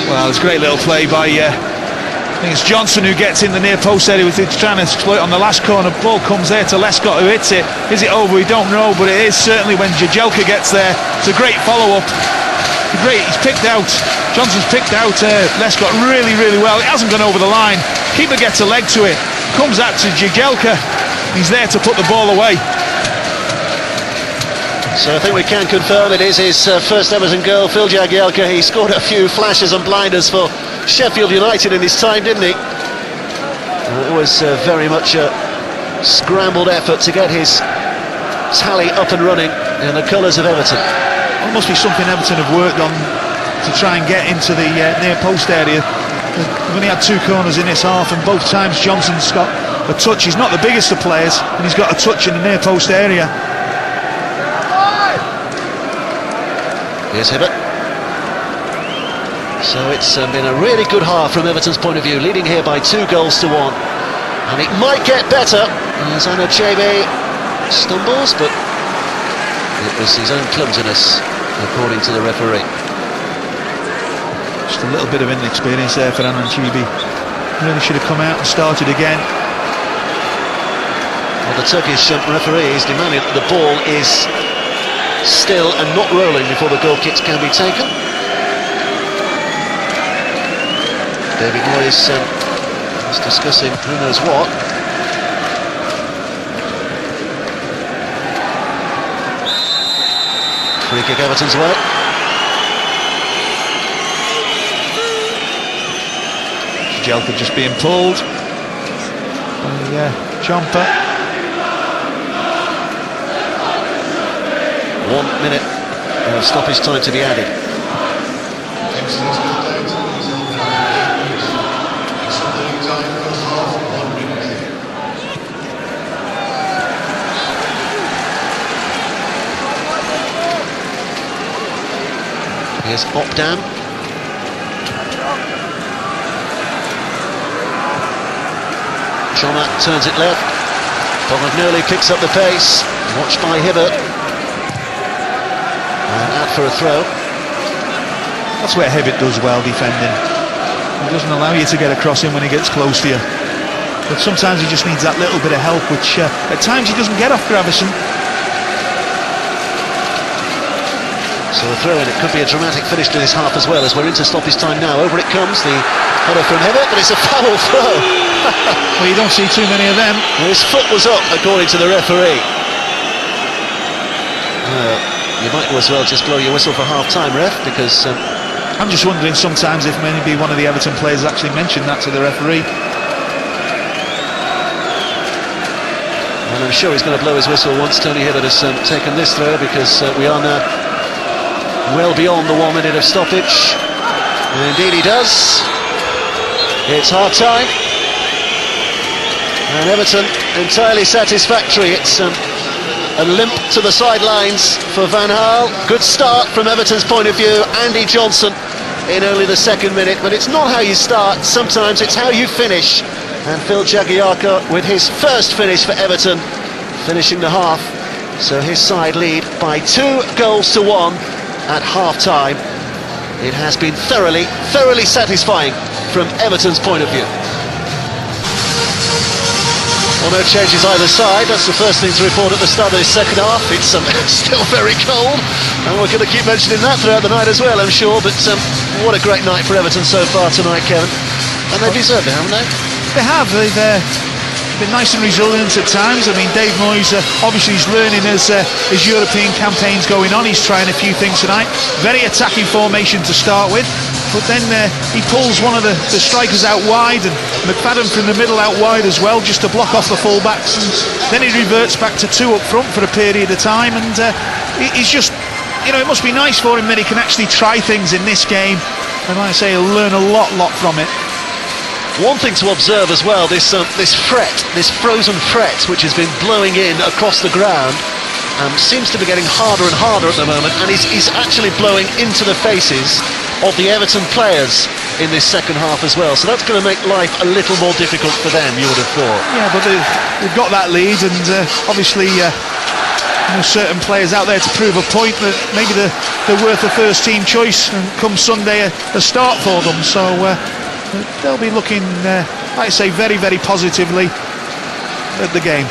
Well, it's a great little play by, I think it's Johnson who gets in the near post area, with it trying to exploit on the last corner. Ball comes there to Lescott, who hits it. Is it over? We don't know, but it is certainly when Jagielka gets there. It's a great follow-up. Great, he's picked out, Johnson's picked out Lescott really, really well. It hasn't gone over the line. Keeper gets a leg to it. Comes out to Jagielka. He's there to put the ball away. So I think we can confirm it is his first Everton goal. Phil Jagielka, he scored a few flashes and blinders for Sheffield United in his time, didn't he? It was very much a scrambled effort to get his tally up and running in the colours of Everton. It must be something Everton have worked on to try and get into the near post area. They've only had 2 corners in this half, and both times Johnson's got a touch. He's not the biggest of players, and he's got a touch in the near post area. Here's Hibbert. So it's been a really good half from Everton's point of view, leading here by 2 goals to 1. And it might get better as Anochebe stumbles, but it was his own clumsiness, according to the referee. Just a little bit of inexperience there for Anochebe. Really should have come out and started again. Well, the Turkish referee is demanding that the ball is still and not rolling before the goal kicks can be taken. David Moyes is discussing who knows what. Free kick Everton's way. Jagielka just being pulled. Jumper. 1 minute of stoppage time to be added. Here's Opdam. Chona turns it left. Vaughan picks up the pace, watched by Hibbert. And out for a throw. That's where Hibbert does well, defending. He doesn't allow you to get across him when he gets close to you. But sometimes he just needs that little bit of help, which at times he doesn't get off Gravison. So the throw in, it could be a dramatic finish to this half as well, as we're into stoppage time now. Over it comes, the header from Hibbert, but it's a foul throw. Well, you don't see too many of them. Well, his foot was up, according to the referee. You might as well just blow your whistle for half-time, ref, because... I'm just wondering sometimes if maybe one of the Everton players actually mentioned that to the referee. And I'm sure he's going to blow his whistle once Tony Hibbert has taken this throw, because we are now well beyond the 1 minute of stoppage. And indeed he does. It's half time. And Everton entirely satisfactory. It's a limp to the sidelines for Vaughan. Good start from Everton's point of view. Andy Johnson in only the 2nd minute, but it's not how you start, sometimes it's how you finish. And Phil Jagielka with his first finish for Everton, finishing the half. So his side lead by 2-1 at half-time. It has been thoroughly satisfying from Everton's point of view. Well, no changes either side. That's the first thing to report at the start of this second half. It's still very cold, and we're going to keep mentioning that throughout the night as well, I'm sure. But what a great night for Everton so far tonight, Kevin. And they've deserved it, haven't they? They have. They've been nice and resilient at times. I mean, Dave Moyes obviously is learning as his European campaign's going on. He's trying a few things tonight. Very attacking formation to start with, but then he pulls one of the strikers out wide, and McFadden from the middle out wide as well, just to block off the full-backs, and then he reverts back to 2 up front for a period of time. And he's just, you know, it must be nice for him that he can actually try things in this game, and like I say, he'll learn a lot from it. One thing to observe as well, this frozen fret which has been blowing in across the ground, seems to be getting harder and harder at the moment, and he's actually blowing into the faces of the Everton players in this second half as well. So that's going to make life a little more difficult for them, you would have thought. Yeah, but they've got that lead, and obviously certain players out there to prove a point that maybe they're worth a first team choice, and come Sunday a start for them. So they'll be looking, like I say, very positively at the game.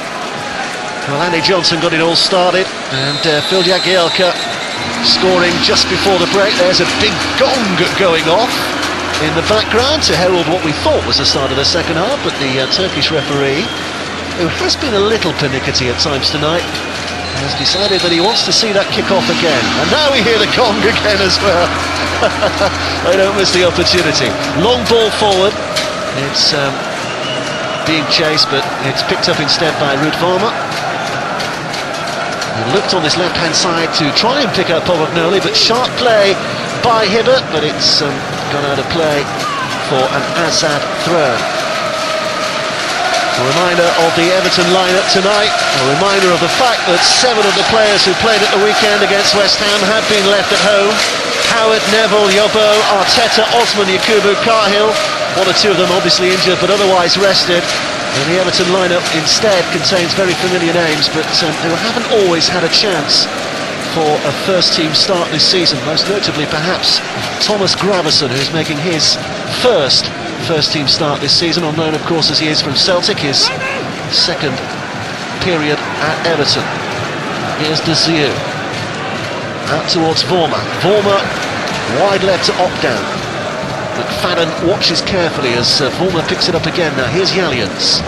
Well, Andy Johnson got it all started, and Phil Jagielka scoring just before the break. There's a big gong going off in the background to herald what we thought was the start of the second half, but the Turkish referee, who has been a little pernickety at times tonight, has decided that he wants to see that kick off again. And now we hear the gong again as well. They don't miss the opportunity. Long ball forward. It's being chased, but it's picked up instead by Vaughan. He looked on this left-hand side to try and pick up Vaughan, but sharp play by Hibbert, but it's gone out of play for an Azad throw. A reminder of the Everton lineup tonight, a reminder of the fact that 7 of the players who played at the weekend against West Ham have been left at home. Howard, Neville, Yobo, Arteta, Osman, Yakubu, Cahill. 1 or 2 of them obviously injured but otherwise rested. And the Everton lineup instead contains very familiar names, but who haven't always had a chance for a first team start this season. Most notably perhaps Thomas Gravesen, who's making his first team start this season, on loan of course as he is from Celtic, his second period at Everton. Here's Desir out towards Vaughan. Wide left to Opdown. McFadden watches carefully as Vaughan picks it up again. Now here's Yalians.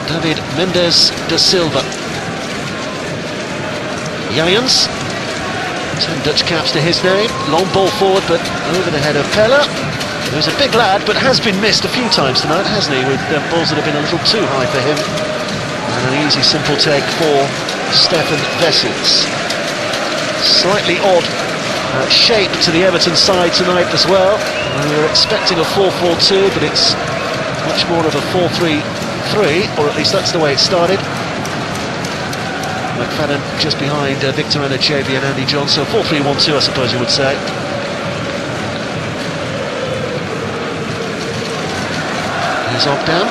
David Mendes da Silva. Yalians, 10 Dutch caps to his name. Long ball forward, but over the head of Pella, who's a big lad but has been missed a few times tonight, hasn't he, with balls that have been a little too high for him. And an easy simple take for Stefan Wessels. Slightly odd shape to the Everton side tonight as well. We were expecting a 4-4-2, but it's much more of a 4-3-3, or at least that's the way it started. McFadden just behind Victor Anachabi and Andy Johnson. 4-3-1-2, I suppose you would say. Here's Ogdown.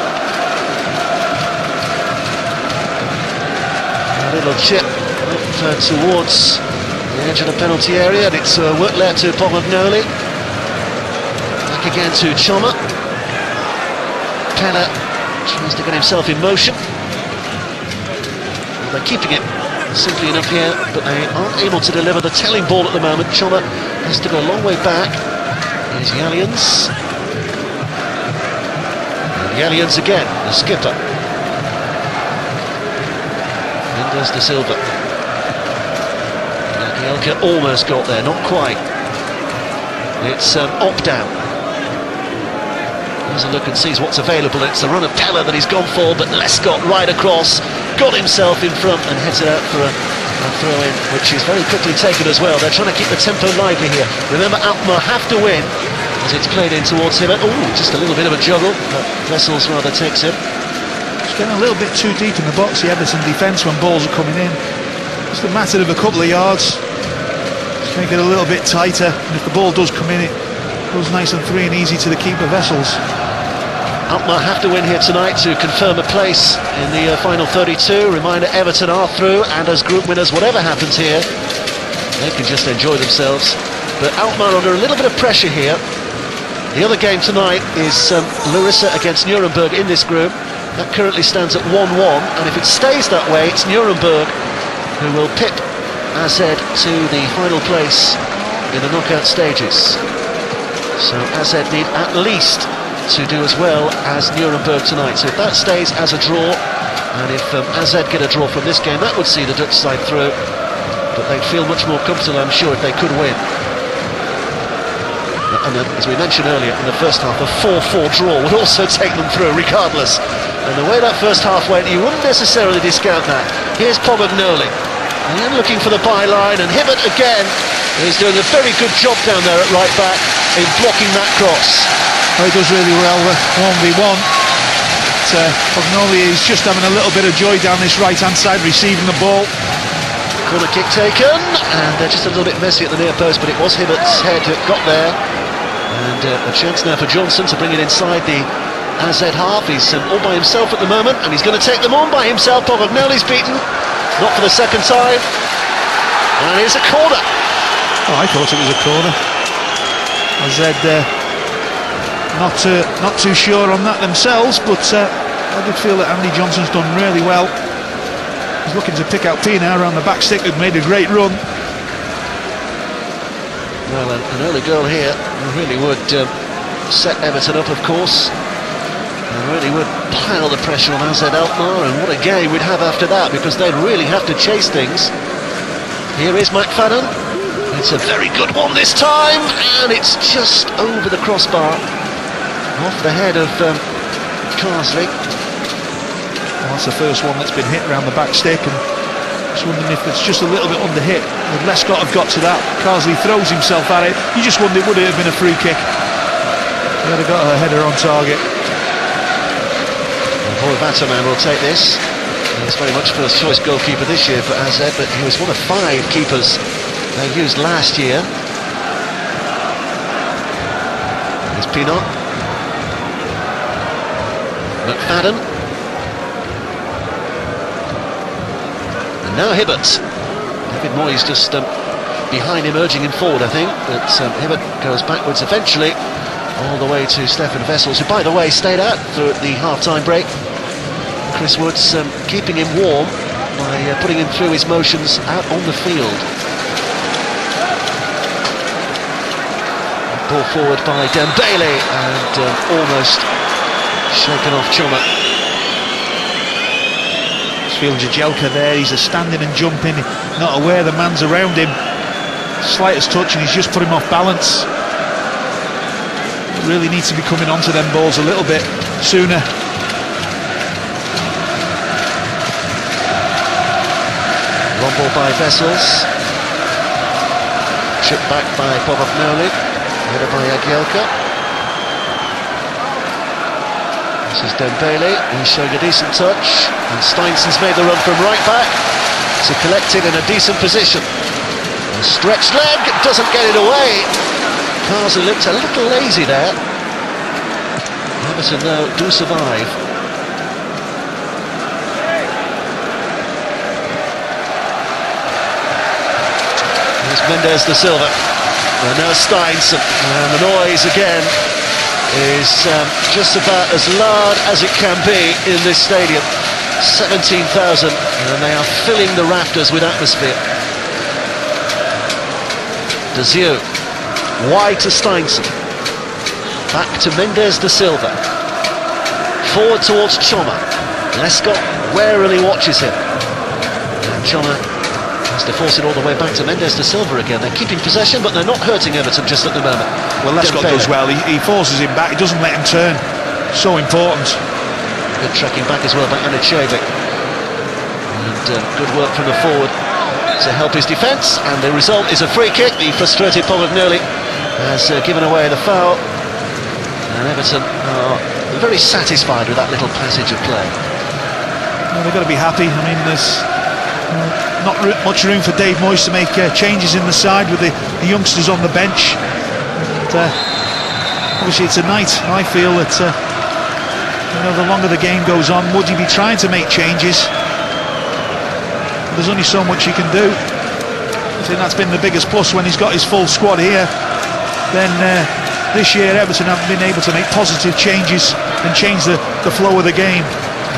A little chip up towards the edge of the penalty area, and it's worked there to Pomagnoli. Back again to Choma. Pella tries to get himself in motion. Well, they're keeping it simply enough here, but they aren't able to deliver the telling ball at the moment. Choma has to go a long way back. Here's Yalians. And Yalians again, the skipper. Mendes da Silva. Jagielka almost got there, not quite. It's Opdown. Has a look and sees what's available. It's the run of Pella that he's gone for, but Lescott right across. got himself in front and heads it out for a throw-in, which is very quickly taken as well. They're trying to keep the tempo lively here. Remember, Alkmaar have to win as it's played in towards him. Oh, just a little bit of a juggle, but Vessels rather takes him. It's getting a little bit too deep in the box, the Everton defence, when balls are coming in. Just a matter of a couple of yards. Just make it a little bit tighter, and if the ball does come in, it goes nice and free and easy to the keeper, Vessels. Alkmaar have to win here tonight to confirm a place in the final 32. Reminder, Everton are through, and as group winners, whatever happens here, they can just enjoy themselves. But Alkmaar under a little bit of pressure here. The other game tonight is Larissa against Nuremberg in this group. That currently stands at 1-1, and if it stays that way, it's Nuremberg who will pip AZ to the final place in the knockout stages. So AZ need at least to do as well as Nuremberg tonight. So if that stays as a draw, and if AZ get a draw from this game, that would see the Dutch side through. But they'd feel much more comfortable, I'm sure, if they could win. And as we mentioned earlier, in the first half, a 4-4 draw would also take them through, regardless. And the way that first half went, you wouldn't necessarily discount that. Here's Pomagnoli, and looking for the byline, and Hibbert again is doing a very good job down there at right back in blocking that cross. Oh, he does really well, 1v1. Pomagnoli is just having a little bit of joy down this right-hand side, receiving the ball. Corner kick taken, and they're just a little bit messy at the near post, but it was Hibbert's head that got there. And a chance now for Johnson to bring it inside the AZ half. He's all by himself at the moment, and he's going to take them on by himself. Pomagnoli's beaten, not for the second time. And here's a corner. Oh, I thought it was a corner. AZ not too sure on that themselves, but I did feel that Andy Johnson's done really well. He's looking to pick out Pina around the back stick, who'd made a great run. Well, an early goal here really would set Everton up, of course, and really would pile the pressure on AZ Alkmaar, and what a game we'd have after that, because they'd really have to chase things. Here is McFadden. It's a very good one this time, and it's just over the crossbar, off the head of Carsley. Well, that's the first one that's been hit around the back stick, and just wondering if it's just a little bit under hit. Would Lescott have got to that? Carsley throws himself at it. You just wondered, would it have been a free kick? He had got a header on target. Paul Vatterman will take this. He's very much first choice goalkeeper this year for AZ, but he was one of 5 keepers they used last year. There's Pinot. McFadden. And now Hibbert. David Moyes just behind him, urging him forward, I think. But Hibbert goes backwards eventually, all the way to Stefan Vessels, who, by the way, stayed out through the half-time break. Chris Woods keeping him warm by putting him through his motions out on the field. Ball forward by Dembele, and almost shaken off Choma. Just feeling Jagielka there, he's a standing and jumping, not aware the man's around him. Slightest touch and he's just put him off balance. Really needs to be coming onto them balls a little bit sooner. Long ball by Vessels. Chipped back by Pomagnoli. Headed by Jagielka. This is Dembele, who's showing a decent touch. And Steinson's made the run from right back to collect it in a decent position. A stretched leg, doesn't get it away. Carsley looked a little lazy there. Everton, though, do survive. There's Mendes de Silva. And now Steinson. And the noise again is just about as loud as it can be in this stadium. 17,000, and they are filling the rafters with atmosphere. De Zieu. Wide to Steinson. Back to Mendes de Silva. Forward towards Choma. Lescott warily watches him. And Choma has to force it all the way back to Mendes de Silva again. They're keeping possession, but they're not hurting Everton just at the moment. Well, Lescott does well. He forces him back. He doesn't let him turn. So important. Good tracking back as well by Anichevich. good work from the forward to help his defence, and the result is a free kick. The frustrated Povagnoli has given away the foul, and Everton are very satisfied with that little passage of play. Well, they've got to be happy. I mean, there's not much room for Dave Moyes to make changes in the side with the youngsters on the bench. And, obviously it's a night, I feel, that the longer the game goes on, would he be trying to make changes? There's only so much he can do. I think that's been the biggest plus when he's got his full squad here. Then this year Everton haven't been able to make positive changes and change the flow of the game.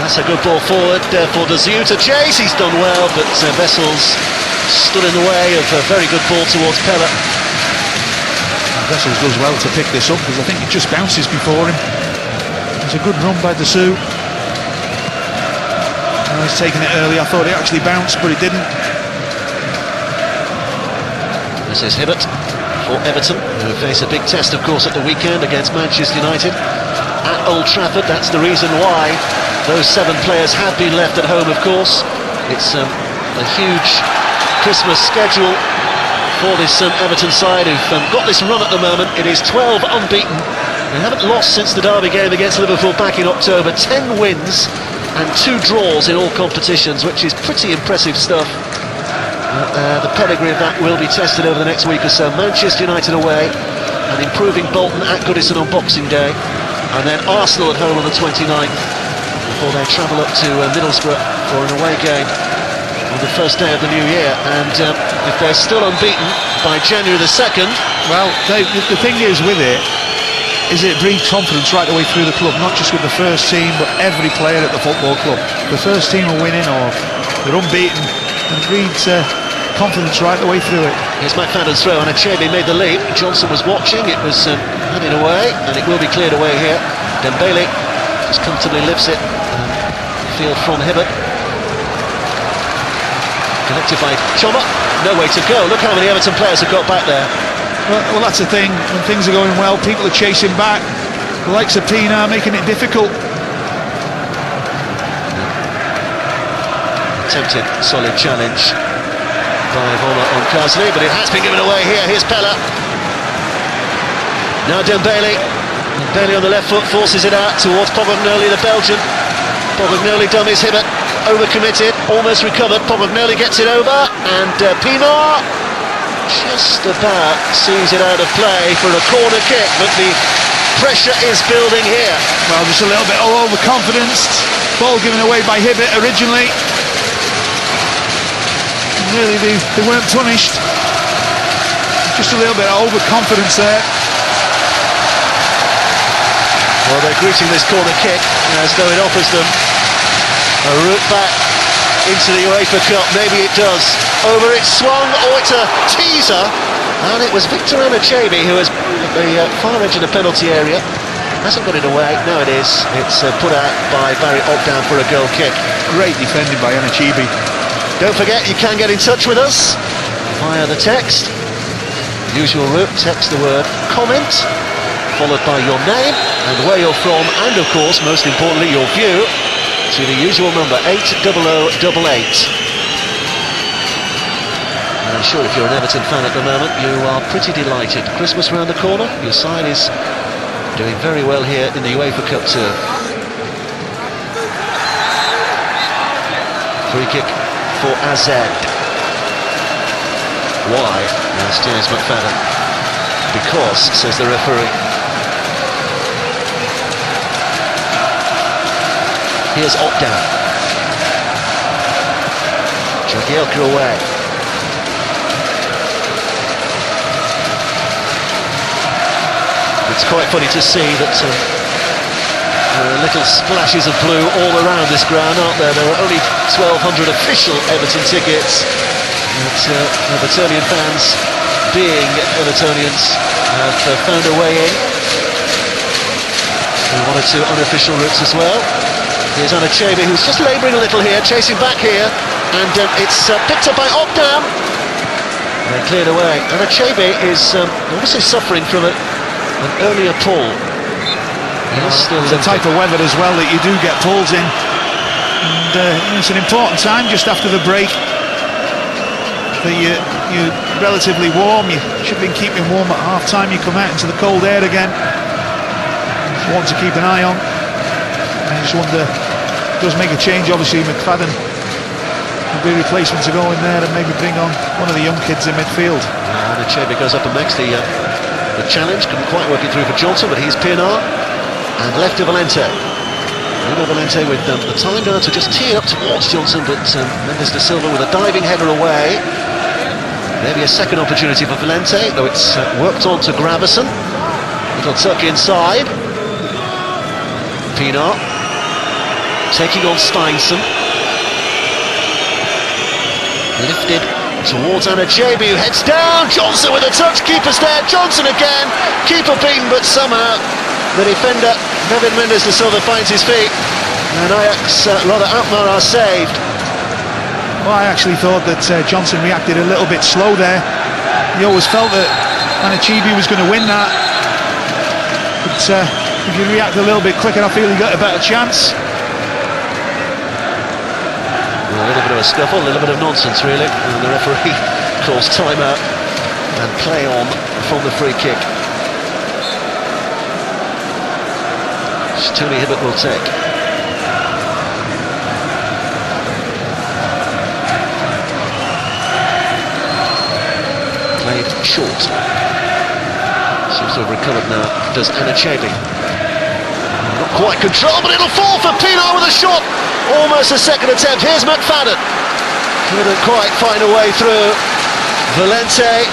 That's a good ball forward for Daziu to chase. He's done well, but Vessels stood in the way of a very good ball towards Pella. Vessels does well to pick this up, because I think it just bounces before him. It's a good run by Daziu. He's taken it early. I thought it actually bounced, but it didn't. This is Hibbert for Everton, who face a big test, of course, at the weekend against Manchester United at Old Trafford. That's the reason why those 7 players have been left at home, of course. It's a huge Christmas schedule for this Everton side, who've got this run at the moment. It is 12 unbeaten. They haven't lost since the derby game against Liverpool back in October. 10 wins and 2 draws in all competitions, which is pretty impressive stuff. The pedigree of that will be tested over the next week or so. Manchester United away, and improving Bolton at Goodison on Boxing Day, and then Arsenal at home on the 29th, before they travel up to Middlesbrough for an away game on the first day of the new year. And if they're still unbeaten by January the 2nd... Well, Dave, the thing is with it, is it breeds confidence right the way through the club, not just with the first team, but every player at the football club. The first team are winning, or they're unbeaten, and it breeds confidence right the way through it. Here's McFadden's throw, and Achebe made the leap. Johnson was watching, it was headed away, and it will be cleared away here. Dembele just comfortably lifts it. Field from Hibbert. Collected by Choma. No way to go. Look how many Everton players have got back there. Well, that's the thing. When things are going well, people are chasing back. The likes of Pina making it difficult. Attempted solid challenge by Vaughan on Karsli, but it has been given away here. Here's Pella. Now Dembele. Dembele on the left foot forces it out towards Povagnoli, the Belgian. Povagnoli dummies Hibbert, overcommitted, almost recovered. Povagnoli gets it over, and Pina just about sees it out of play for a corner kick, but the pressure is building here. Well, just a little bit of overconfidence. Ball given away by Hibbert originally. Really, they weren't punished. Just a little bit of overconfidence there. Well, they're greeting this corner kick as though it offers them a route back into the Uefa Cup. Maybe it does. Over it swung, it's a teaser, and it was Victor Achebe who was at the far edge of the penalty area. Hasn't got it away. No, it is. It's put out by Barry Ogdown for a goal kick. Great defending by Achebe. Don't forget, you can get in touch with us via the text. Usual route, text the word comment, followed by your name and where you're from, and of course, most importantly, your view, to the usual number 80088. And I'm sure if you're an Everton fan at the moment, you are pretty delighted. Christmas round the corner, your side is doing very well here in the Uefa Cup tour. Free kick for AZ. Why? Asked James McFadden. Because, says the referee. Here's Ogdown. Jagielka away. It's quite funny to see that there are little splashes of blue all around this ground, aren't there? There are only 1,200 official Everton tickets. But Evertonian fans, being Evertonians, have found a way in. And 1 or 2 unofficial routes as well. Here's Achebe, who's just labouring a little here, chasing back here, and it's picked up by Ogdown. And cleared away. And Achebe is obviously suffering from an earlier pull. It's the type of weather as well that you do get pulls in. And it's an important time just after the break. You're relatively warm. You should have been keeping warm at half time. You come out into the cold air again. It's one to keep an eye on. I just wonder, it does make a change. Obviously McFadden will be replacement to go in there and maybe bring on one of the young kids in midfield. And Achebe goes up and makes the challenge. Couldn't quite work it through for Johnson, but he's Pienaar and left to Valente. Valente with the time now to just tee up towards Johnson, but Mendes de Silva with a diving header away. Maybe a second opportunity for Valente, though it's worked on to Gravison. Little tuck inside. Pienaar taking on Steinson. Lifted towards Achebe, who heads down. Johnson with a touch, keeper's there. Johnson again, keeper beaten, but somehow the defender David Mendes de Silva finds his feet, and Ajax, rather Alkmaar, are saved. Well, I actually thought that Johnson reacted a little bit slow there. He always felt that Achebe was going to win that, but if you react a little bit quicker, I feel he got a better chance. Well, a little bit of a scuffle, a little bit of nonsense really, and the referee calls timeout and play on from the free kick. Tony Hibbert will take. Played short. Seems to have recovered now. Does Achebe. Not quite controlled, but it'll fall for Pienaar with a shot. Almost a second attempt. Here's McFadden. Couldn't quite find a way through. Valente.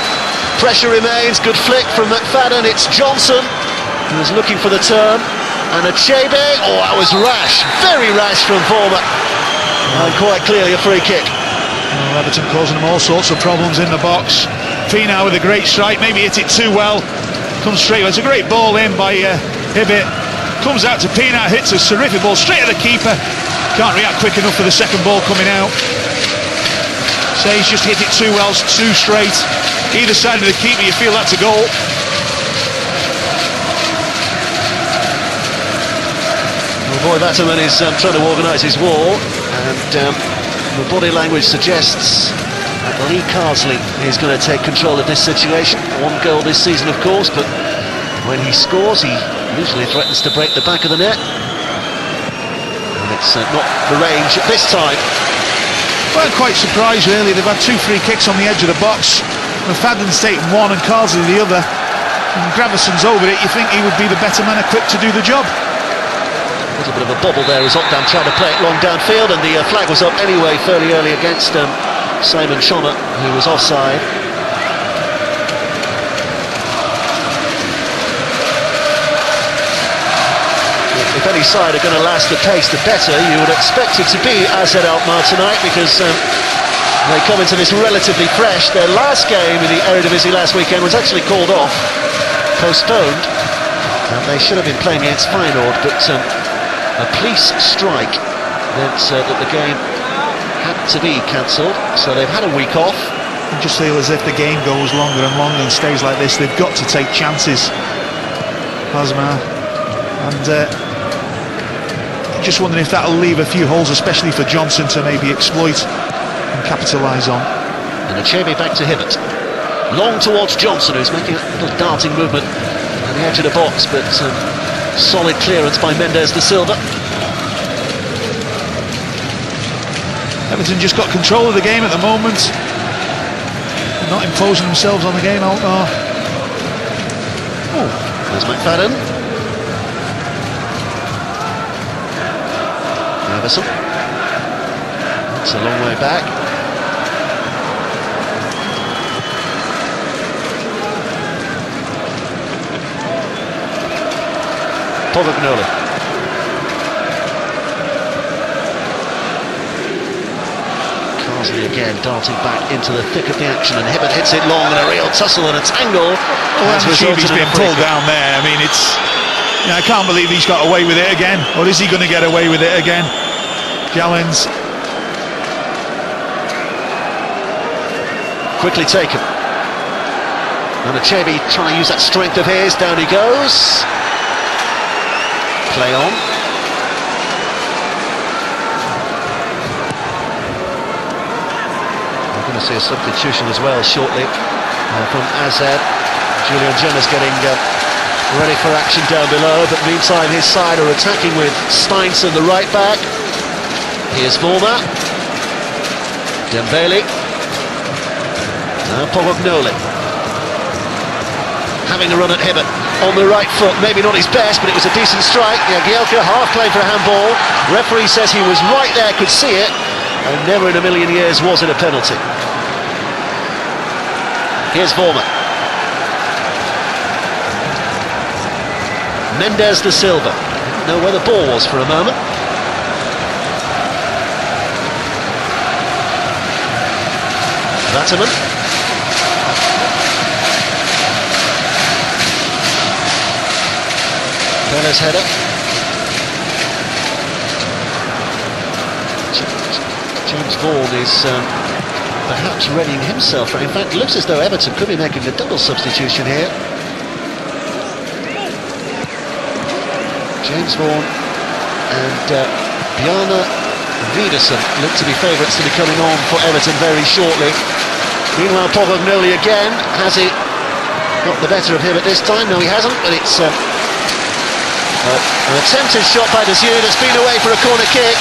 Pressure remains. Good flick from McFadden. It's Johnson who was looking for the turn. And Achebe, oh, that was rash, very rash from Vaughan, and quite clearly a free kick. Well, Everton causing them all sorts of problems in the box. Pienaar with a great strike, maybe hit it too well, comes straight, it's a great ball in by Hibbert, comes out to Pienaar, hits a terrific ball straight at the keeper, can't react quick enough for the second ball coming out. So he's just hit it too well, too straight, either side of the keeper, you feel that's a goal. Boy, Batterman is trying to organise his wall, and the body language suggests that Lee Carsley is going to take control of this situation. One goal this season, of course, but when he scores, he usually threatens to break the back of the net. And it's not the range at this time. Well, quite surprised, really. They've had 2 free kicks on the edge of the box. McFadden's taken one and Carsley the other. And Gravison's over it. You think he would be the better man equipped to do the job. A little bit of a bobble there as Ockdam tried to play it long downfield, and the flag was up anyway fairly early against Simon Schomer, who was offside. If any side are going to last the pace, the better. You would expect it to be AZ Alkmaar tonight, because they come into this relatively fresh. Their last game in the Eredivisie last weekend was actually called off, postponed, and they should have been playing against Feyenoord, but a police strike meant that the game had to be cancelled, so they've had a week off. I just feel as if the game goes longer and longer and stays like this, they've got to take chances, Alkmaar, and just wondering if that'll leave a few holes, especially for Johnson to maybe exploit and capitalise on. And Achebe back to Hibbert, long towards Johnson, who's making a little darting movement on the edge of the box, but solid clearance by Mendes de Silva. Everton just got control of the game at the moment. They're not imposing themselves on the game, Alkmaar. Oh, there's McFadden. Gravison. It's a long way back. Povagnoli. Carsley again darting back into the thick of the action, and Hibbert hits it long, and a real tussle and a tangle. Achebe's been pulled down there. I mean, it's... I can't believe he's got away with it again. Or is he going to get away with it again? Jallens. Quickly taken. And Achebe trying to use that strength of his. Down he goes. Play on. see a substitution as well shortly from Azad. Julian Jenner's getting ready for action down below, but meantime his side are attacking with Steinson, the right back. Here's Vaughan, Dembele, now Pogognoli having a run at Hibbert on the right foot, maybe not his best, but it was a decent strike. Jagielka half played for a handball. Referee says he was right there, could see it, and never in a million years was it a penalty. Here's Vaughan. Mendes de Silva, didn't know where the ball was for a moment. Vatterman. Perez header. James Vaughan is perhaps readying himself. In fact, it looks as though Everton could be making a double substitution here. James Vaughan and Bjarne Vidersen look to be favourites to be coming on for Everton very shortly. Meanwhile, Pogognoli again. Has he got the better of Hibbert this time? No, he hasn't, but it's an attempted shot by Desue that's been away for a corner kick,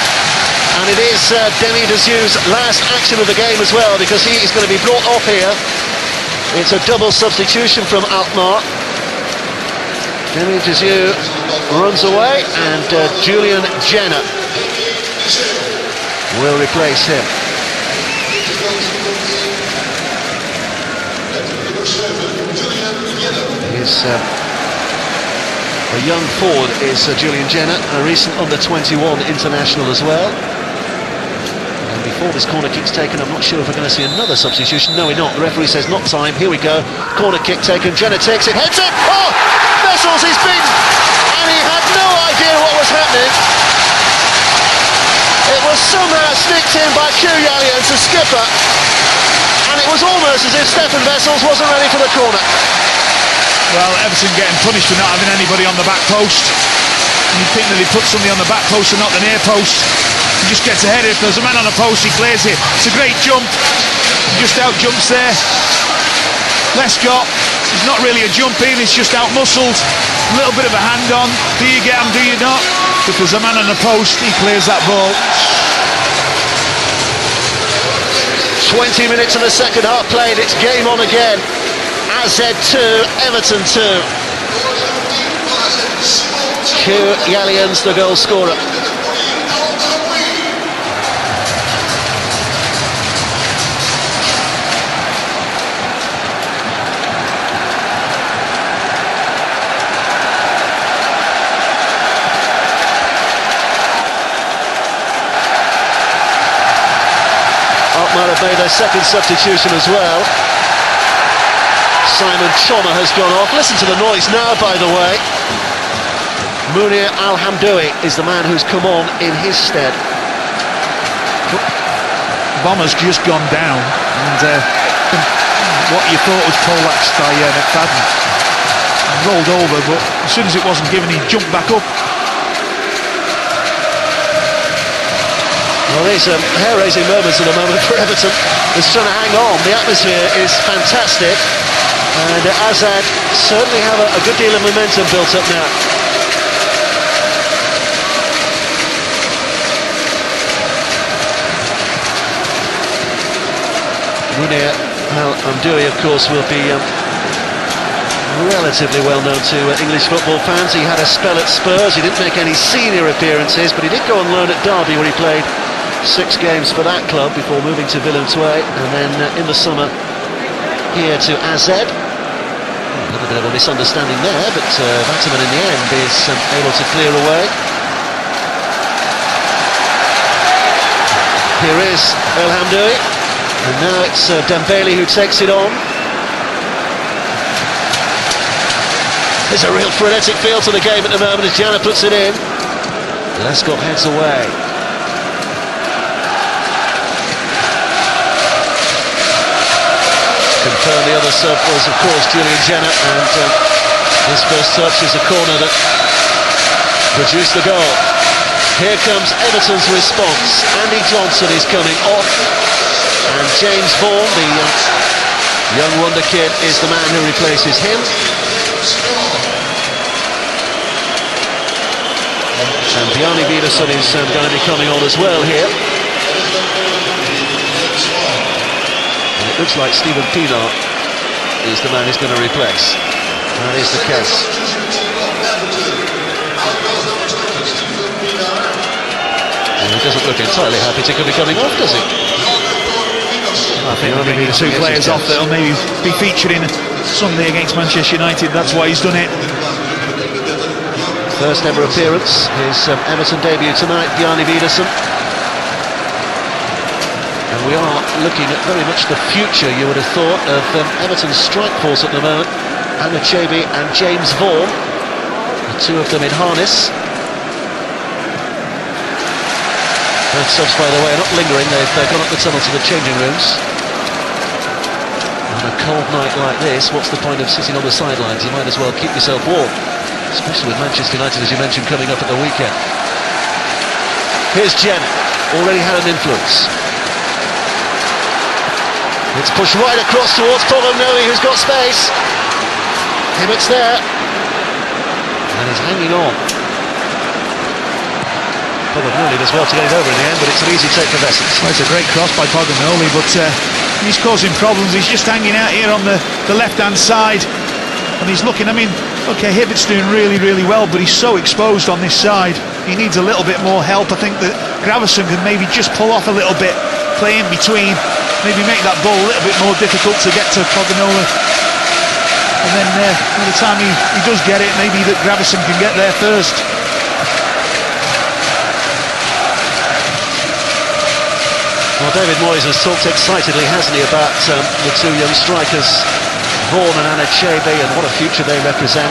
and it is Demi Desue's last action of the game as well, because he is going to be brought off here. It's a double substitution from Alkmaar. Demi Desue runs away, and Julian Jenner will replace him. He's a young forward is Julian Jenner, a recent under-21 international as well. And before this corner kick's taken, I'm not sure if we're going to see another substitution. No, we're not. The referee says not time. Here we go. Corner kick taken. Jenner takes it, heads it. Oh! Vessels is beaten, and he had no idea what was happening. It was somehow sneaked in by Jagielka, the skipper, and it was almost as if Stefan Vessels wasn't ready for the corner. Well, Everton getting punished for not having anybody on the back post. You'd think that he put somebody on the back post and not the near post. He just gets ahead. If there's a man on the post, he clears it. It's a great jump. He just out jumps there. Lescott, it's not really a jump in, it's just out muscled. A little bit of a hand on. Do you get him, do you not? If there's a man on the post, he clears that ball. 20 minutes of the second half played, it's game on again. AZ 2, Everton 2. Jagielka's the goal scorer. Alkmaar have made their second substitution as well. Simon Choma has gone off. Listen to the noise now, by the way. Munir Al-Hamdoui is the man who's come on in his stead. Bomber's just gone down, and what you thought was poleaxed by McFadden. Rolled over, but as soon as it wasn't given, he jumped back up. Well, there's hair-raising moments at the moment for Everton. It's trying to hang on. The atmosphere is fantastic. And Azad certainly have a good deal of momentum built up now. Munir Al-Hamdoui, of course, will be relatively well known to English football fans. He had a spell at Spurs. He didn't make any senior appearances, but he did go on loan at Derby, where he played 6 games for that club before moving to Villentoué, and then in the summer here to AZ. A little bit of a misunderstanding there, but Vatterman in the end is able to clear away. Here is Al-Hamdoui, and now it's Dembele who takes it on. There's a real frenetic feel to the game at the moment as Jana puts it in. Lescott heads away. Confirmed the other sub was, of course, Julian Jenner, and his first touch is a corner that produced the goal. Here comes Everton's response. Andy Johnson is coming off, and James Vaughan, the young wonder kid, is the man who replaces him. And Bjarni Vidarsson is going to be coming on as well here. And it looks like Stephen Pienaar is the man who's going to replace. That is the case. And he doesn't look entirely happy to be coming off, does he? I think there'll be the two players off that'll maybe be featuring Sunday against Manchester United. That's why he's done it. First ever appearance, his Everton debut tonight, Bjarni Vidarsson. And we are looking at very much the future, you would have thought, of Everton's strike force at the moment. Anachabi and James Vaughan, the two of them in harness. Both subs, by the way, are not lingering. They've gone up the tunnel to the changing rooms. On a cold night like this, what's the point of sitting on the sidelines? You might as well keep yourself warm, especially with Manchester United, as you mentioned, coming up at the weekend. Here's Jenner, already had an influence. It's pushed right across towards Pogomnoe, who's got space. Himmett's there, and he's hanging on. Pogomnoe does well to get it over in the end, but it's an easy take for Vessels. Well, it's a great cross by Pogomnoe, but he's causing problems. He's just hanging out here on the left-hand side, and he's looking, I mean, okay, Hibbett's doing really, really well, but he's so exposed on this side. He needs a little bit more help. I think that Gravesen can maybe just pull off a little bit, play in between, maybe make that ball a little bit more difficult to get to Pogomnoe. And then by the time he does get it, maybe that Gravesen can get there first. Well, David Moyes has talked excitedly, hasn't he, about the two young strikers, Vaughan and Anachabi, and what a future they represent.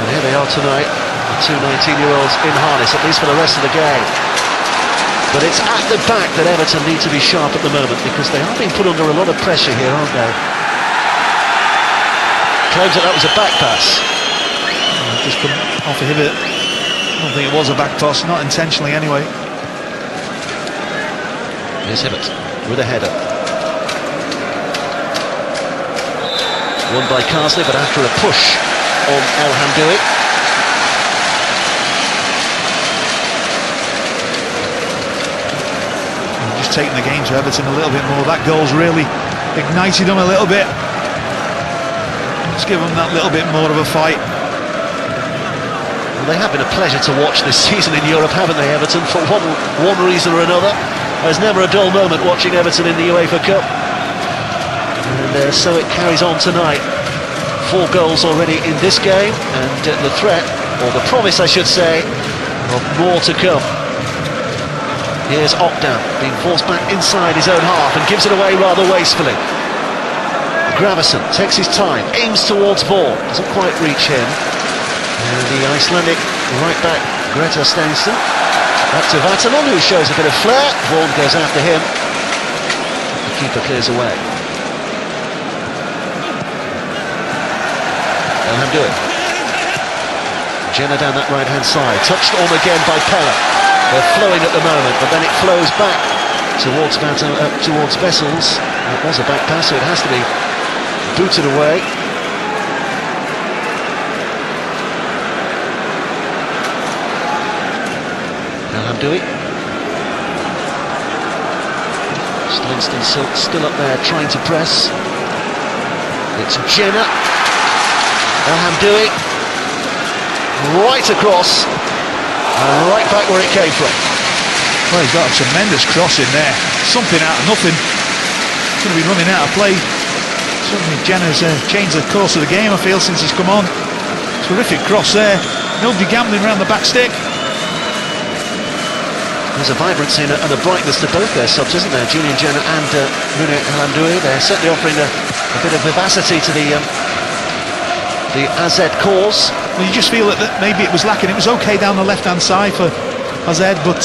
And here they are tonight, the two 19-year-olds in harness, at least for the rest of the game. But it's at the back that Everton need to be sharp at the moment, because they are being put under a lot of pressure here, aren't they? Claims that was a back pass. Just come off of Hibbett. I don't think it was a back pass, not intentionally anyway. Here's Hibbett with a header. Won by Carsley, but after a push on El Hamdoui. Just taking the game to Everton a little bit more. That goal's really ignited them a little bit. Let's give them that little bit more of a fight. Well, they have been a pleasure to watch this season in Europe, haven't they, Everton? For one reason or another. There's never a dull moment watching Everton in the UEFA Cup. And so it carries on tonight. 4 goals already in this game, and the threat, or the promise I should say, of more to come. Here's Opdam being forced back inside his own half and gives it away rather wastefully. Gravesen takes his time, aims towards Vaughan, doesn't quite reach him. And the Icelandic right back, Greta Steinsson. Back to Vatanen, who shows a bit of flair. Vaughan goes after him. The keeper clears away. El Hamdoui. Jenner down that right-hand side. Touched on again by Pella. They're flowing at the moment, but then it flows back towards Vessels. It was a back pass, so it has to be booted away. El Hamdoui. Steinsson still up there trying to press. It's Jenner. El Hamdoui. Right across. And right back where it came from. Well, he's got a tremendous cross in there. Something out of nothing. He's going to be running out of play. Certainly Jenner's changed the course of the game, I feel, since he's come on. Terrific cross there. Nobody gambling around the back stick. There's a vibrancy and a brightness to both their subs, isn't there? Julian Jenner and Rune El Hamdoui. They're certainly offering a bit of vivacity to the AZ cause. Well, you just feel that maybe it was lacking. It was okay down the left-hand side for AZ, but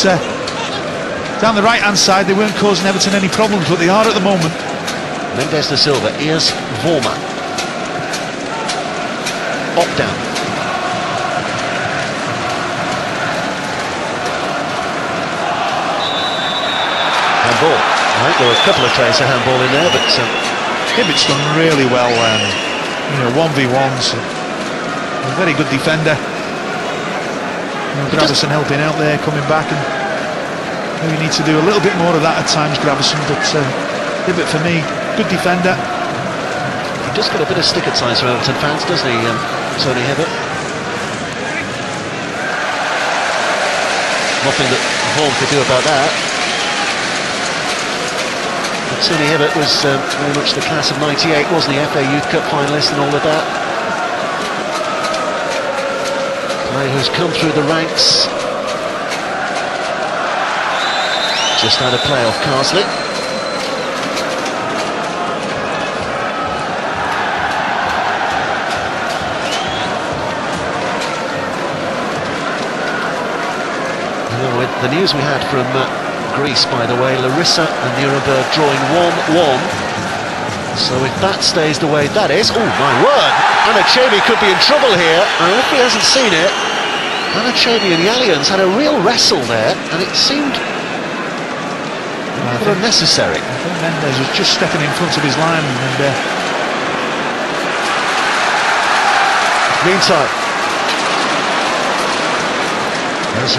down the right-hand side they weren't causing Everton any problems, but they are at the moment. Mendes da Silva, here's Vorma. Opdam. handball. I think there were a couple of traces of handball in there, but Hibbett's done really well, 1v1s. A very good defender. Gravison helping out there, coming back, and maybe need to do a little bit more of that at times, Gravison, but Hibbett for me, good defender. He does get a bit of stick at times from Everton fans, doesn't he, Tony Hibbett? Nothing that Vaughan could do about that. But Tony Hibbett was very much the class of '98, wasn't he? FA Youth Cup finalist and all of that. Player who's come through the ranks. Just had a play off Carsley. With the news we had from Greece, by the way, Larissa and Nuremberg drawing 1-1. So if that stays the way that is, oh my word, Anachabi could be in trouble here, and if he hasn't seen it, Anachabi and the Allianz had a real wrestle there, and it seemed unnecessary. I think Mendes was just stepping in front of his line, and meantime, AZ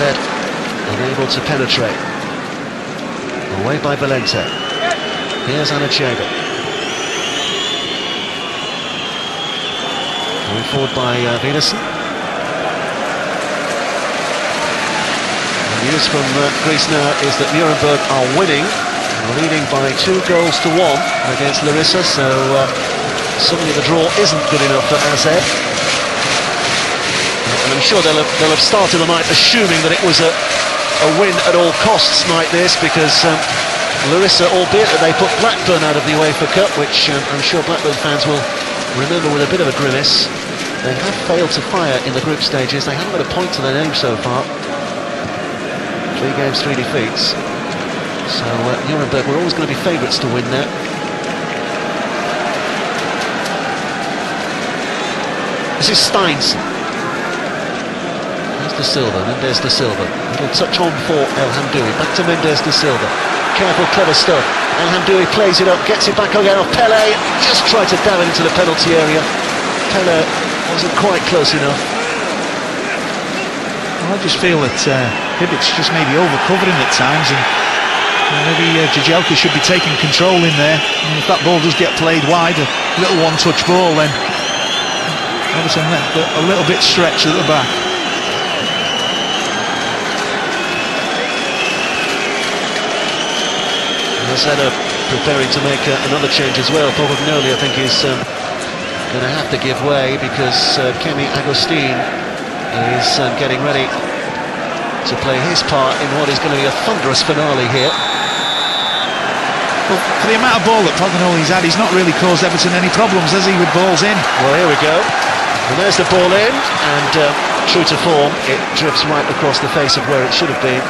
unable to penetrate. Away by Valente. Here's Anachabi. Going forward by Venison. The news from Greece now is that Nuremberg are winning, leading by 2 goals to 1 against Larissa, so suddenly the draw isn't good enough for AZ. And I'm sure they'll have started the night assuming that it was a win at all costs like this, because Larissa, albeit that they put Blackburn out of the Uefa Cup, which I'm sure Blackburn fans will remember with a bit of a grimace, they have failed to fire in the group stages. They haven't got a point to their name so far. 3 games, 3 defeats. So Nuremberg were always going to be favourites to win now. This is Steinson. De Silva, Mendes de Silva. Little touch on for El Hamdoui. Back to Mendes de Silva. Careful, clever stuff. El Hamdoui plays it up, gets it back again off Pele. Just tried to dive into the penalty area. Pele wasn't quite close enough. well, I just feel that Hibbett's just maybe over-covering at times, and maybe Jagielka should be taking control in there. And if that ball does get played wide, a little one-touch ball, then obviously a little bit stretched at the back. Zeta preparing to make another change as well. Popognoli, I think, is going to have to give way, because Kemi Agustin is getting ready to play his part in what is going to be a thunderous finale here. Well, for the amount of ball that Popognoli's had, he's not really caused Everton any problems, has he, with balls in? Well, here we go. And there's the ball in, and true to form, it drifts right across the face of where it should have been.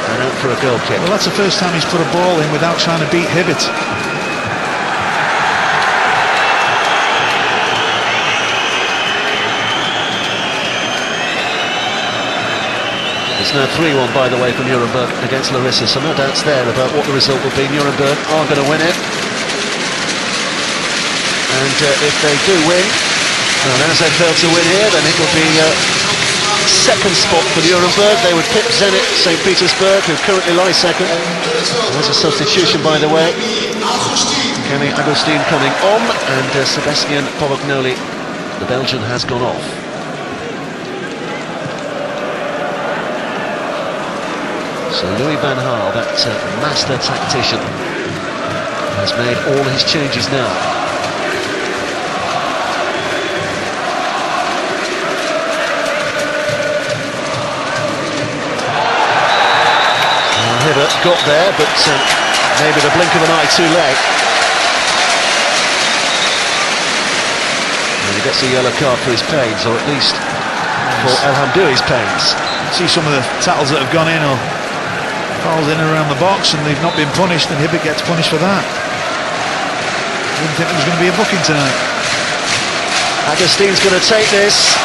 And out for a goal kick. Well, that's the first time he's put a ball in without trying to beat Hibbett. It's now 3-1, by the way, for Nuremberg against Larissa, so no doubts there about what the result will be. Nuremberg are going to win it. And if they do win, and as they fail to win here, then it will be second spot for Nuremberg. They would pip Zenit St. Petersburg, who currently lie second. There's a substitution, by the way. Kemi Agustin coming on, and Sebastian Popognoli, the Belgian, has gone off. So Louis van Gaal, that master tactician, has made all his changes now. Hibbett got there, but maybe the blink of an eye too late. And he gets a yellow card for his pains, or at least for El Hamdoui's pains. See some of the tackles that have gone in, or fouls in and around the box, and they've not been punished, and Hibbett gets punished for that. Didn't think there was going to be a booking tonight. Agustin's going to take this.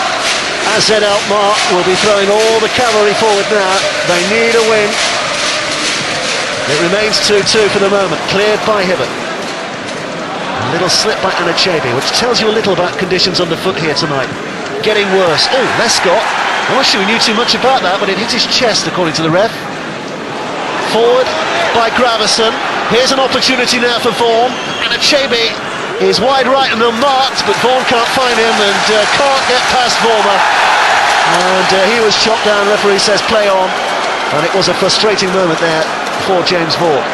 AZ Alkmaar will be throwing all the cavalry forward now. They need a win. It remains 2-2 for the moment, cleared by Hibbert. A little slip by Anachabi, which tells you a little about conditions on the foot here tonight. Getting worse. Oh, Lescott. I'm not sure we knew too much about that, but it hit his chest, according to the ref. Forward by Gravison. Here's an opportunity now for Vaughan. Anachabi is wide right and unmarked, but Vaughan can't find him and can't get past Vormer. And he was chopped down. Referee says play on. And it was a frustrating moment there for James Vaughan.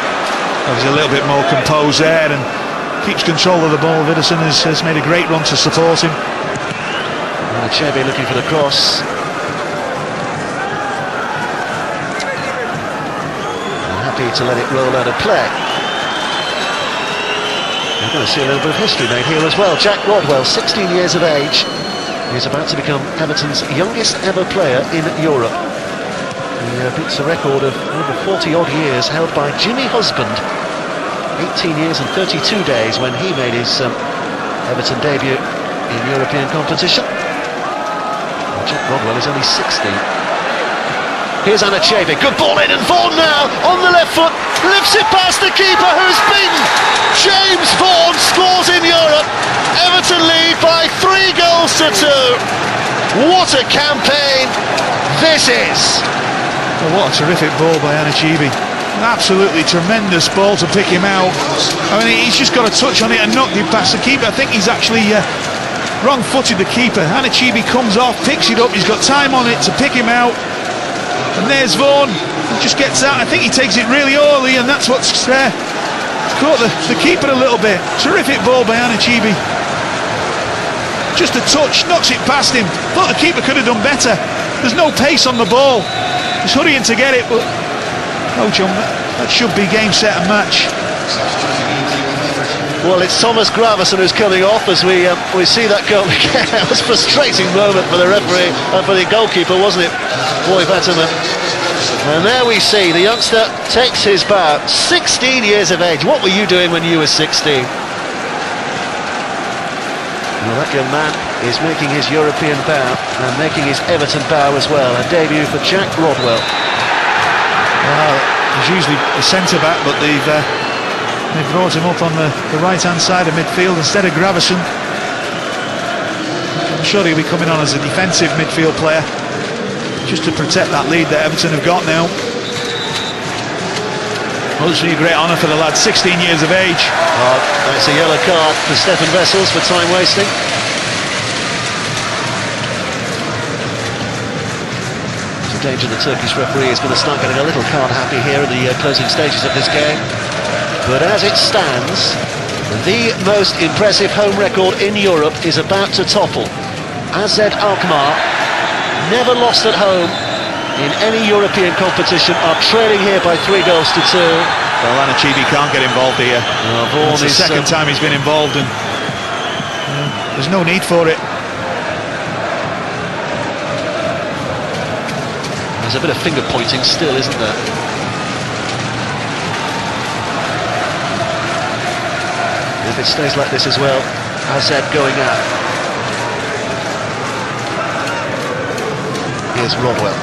He's a little bit more composed there and keeps control of the ball. Vidderson has made a great run to support him. Anachabi looking for the cross. Happy to let it roll out of play. We're going to see a little bit of history made here as well. Jack Rodwell, 16 years of age, is about to become Everton's youngest ever player in Europe. He beats a record of over 40 odd years held by Jimmy Husband, 18 years and 32 days when he made his Everton debut in European competition. Well, Jack Rodwell is only 16. Here's Anachabi, good ball in, and Vaughan now on the left foot, lifts it past the keeper who's beaten. James Vaughan scores in Europe. Everton lead by 3-2. What a campaign this is. Well, what a terrific ball by Anachabi. An absolutely tremendous ball to pick him out. I mean, he's just got a touch on it and knocked it past the keeper. I think he's actually wrong-footed the keeper. Anachabi comes off, picks it up, he's got time on it to pick him out. And there's Vaughan, he just gets out. I think he takes it really early, and that's what's caught the keeper a little bit. Terrific ball by Anachabi. Just a touch, knocks it past him. Thought the keeper could have done better. There's no pace on the ball. He's hurrying to get it, but no, John, that should be game, set and match. Well, it's Thomas Gravison who's coming off as we see that goal again. It was a frustrating moment for the referee, for the goalkeeper, wasn't it? Boy, Batterman. And there we see the youngster takes his bow. 16 years of age. What were you doing when you were 16? Well, that young man is making his European bow and making his Everton bow as well. A debut for Jack Rodwell. He's usually a centre-back, but they've brought him up on the right-hand side of midfield instead of Gravison. I'm sure he'll be coming on as a defensive midfield player, just to protect that lead that Everton have got now. Well, it's a great honour for the lad, 16 years of age. That's a yellow card for Stefan Wessels for time wasting. There's a danger the Turkish referee is going to start getting a little card happy here in the closing stages of this game. But as it stands, the most impressive home record in Europe is about to topple. AZ Alkmaar, never lost at home in any European competition, are trailing here by 3-2. Well, Anachabi can't get involved here. It's the second time he's been involved, and there's no need for it. There's a bit of finger pointing still, isn't there? If it stays like this as well, AZ going out. Here's Rodwell.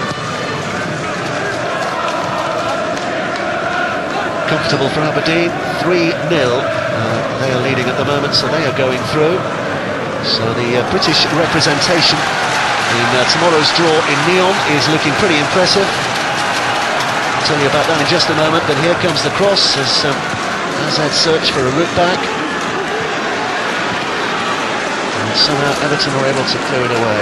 Comfortable for Aberdeen, 3-0. They are leading at the moment, so they are going through. So the British representation in tomorrow's draw in Nyon is looking pretty impressive. I'll tell you about that in just a moment, but here comes the cross as AZ search for a route back. Somehow Everton were able to clear it away.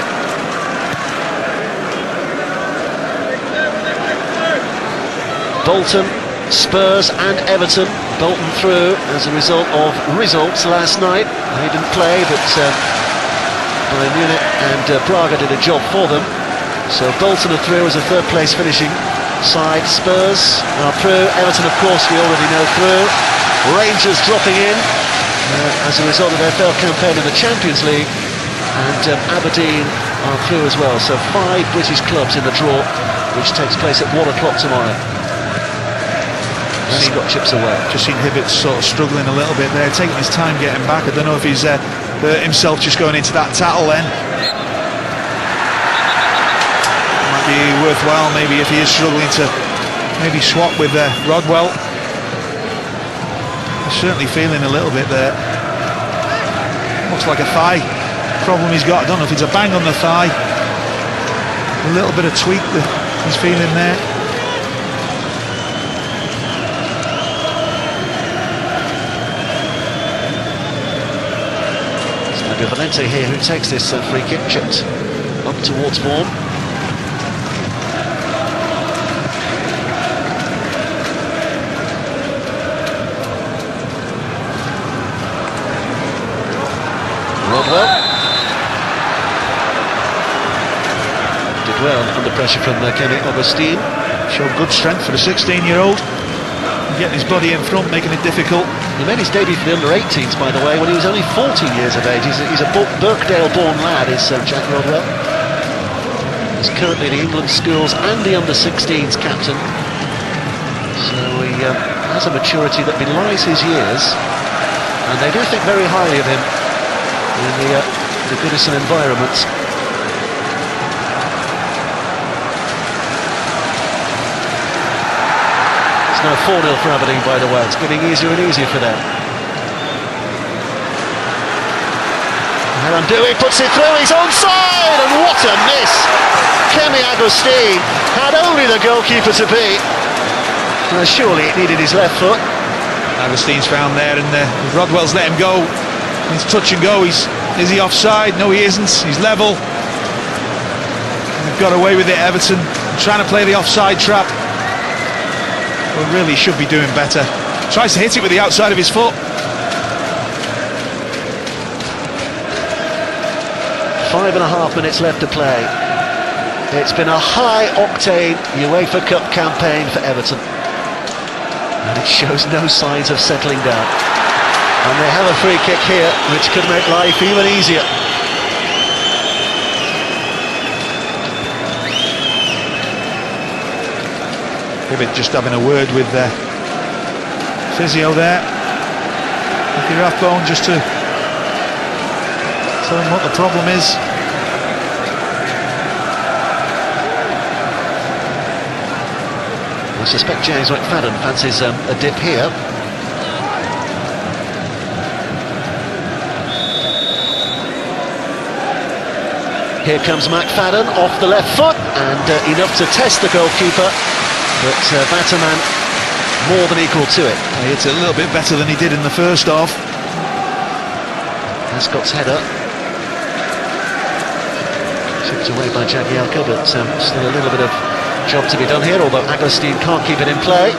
Bolton, Spurs and Everton. Bolton through as a result of results last night. They didn't play, but Bayern Munich and Braga did a job for them. So Bolton are through as a third place finishing side. Spurs are through. Everton, of course, we already know through. Rangers dropping in as a result of their failed campaign in the Champions League, and Aberdeen are through as well. So 5 British clubs in the draw, which takes place at 1 o'clock tomorrow. Scott chips away. Just seen Hibbert sort of struggling a little bit there, taking his time getting back. I don't know if he's hurt himself just going into that tackle then. Might be worthwhile maybe if he is struggling to maybe swap with Rodwell. He's certainly feeling a little bit there. Looks like a thigh problem he's got. I don't know if it's a bang on the thigh. A little bit of tweak that he's feeling there. It's going to be Valente here who takes this free kick, chipped up towards Vaughan. Rodwell did well under pressure from Kenny Augustine. Showed good strength for a 16-year-old. Getting his body in front, making it difficult. He made his debut for the under-18s, by the way, when he was only 14 years of age. He's a Birkdale-born lad, is Jack Rodwell. He's currently the England schools and the under-16s captain. So he has a maturity that belies his years, and they do think very highly of him in the Goodison environment. It's now 4-0 for Aberdeen, by the way. It's getting easier and easier for them. Dewey puts it through, he's onside, and what a miss! Kemi Agustin had only the goalkeeper to beat. Surely it needed his left foot. Agustin's found there, and Rodwell's let him go. It's touch and go. Is he offside? No, he isn't. He's level. They've got away with it, Everton, trying to play the offside trap. Well, really should be doing better. Tries to hit it with the outside of his foot. 5.5 minutes left to play. It's been a high-octane UEFA Cup campaign for Everton, and it shows no signs of settling down. And they have a free kick here, which could make life even easier. Hibbett just having a word with physio there. Nicky Rathbone, just to tell him what the problem is. I suspect James McFadden fancies a dip here. Here comes McFadden off the left foot, and enough to test the goalkeeper, but Batterman more than equal to it. It's a little bit better than he did in the first half. Scott's header chipped away by Jagielka, but still a little bit of job to be done here, although Agustin can't keep it in play.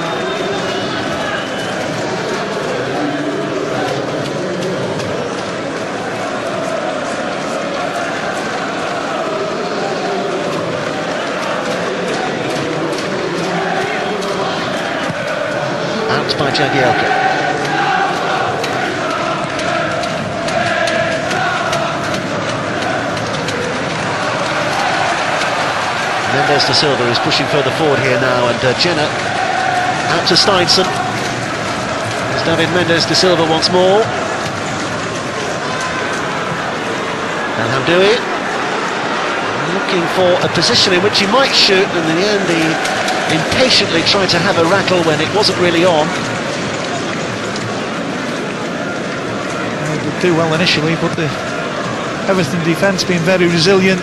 Out by Jagielka. Mendes de Silva is pushing further forward here now, and Jenner out to Steinson. There's David Mendes de Silva once more. And Hamdoui looking for a position in which he might shoot, and in the end he impatiently tried to have a rattle when it wasn't really on. They did do well initially, but the Everton defence being very resilient,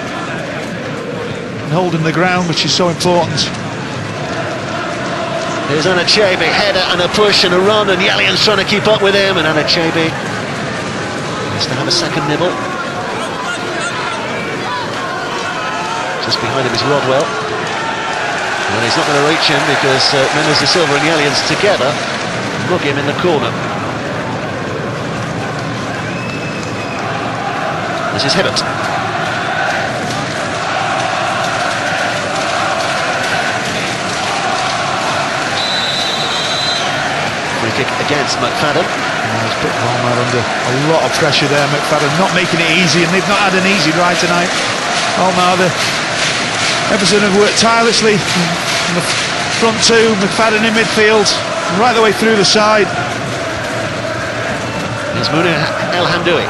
holding the ground, which is so important. Here's Anachabi, header and a push and a run, and Yalian's trying to keep up with him, and Anachabi has to have a second nibble. Just behind him is Rodwell, and he's not going to reach him because Mendes de Silva and Yalian's together rug him in the corner. This is Hibbett. Kick against McFadden. He's put Alkmaar under a lot of pressure there. McFadden not making it easy, and they've not had an easy ride tonight. Alkmaar, Everton have worked tirelessly in the front two, McFadden in midfield, right the way through the side. There's Mouna El Hamdoui.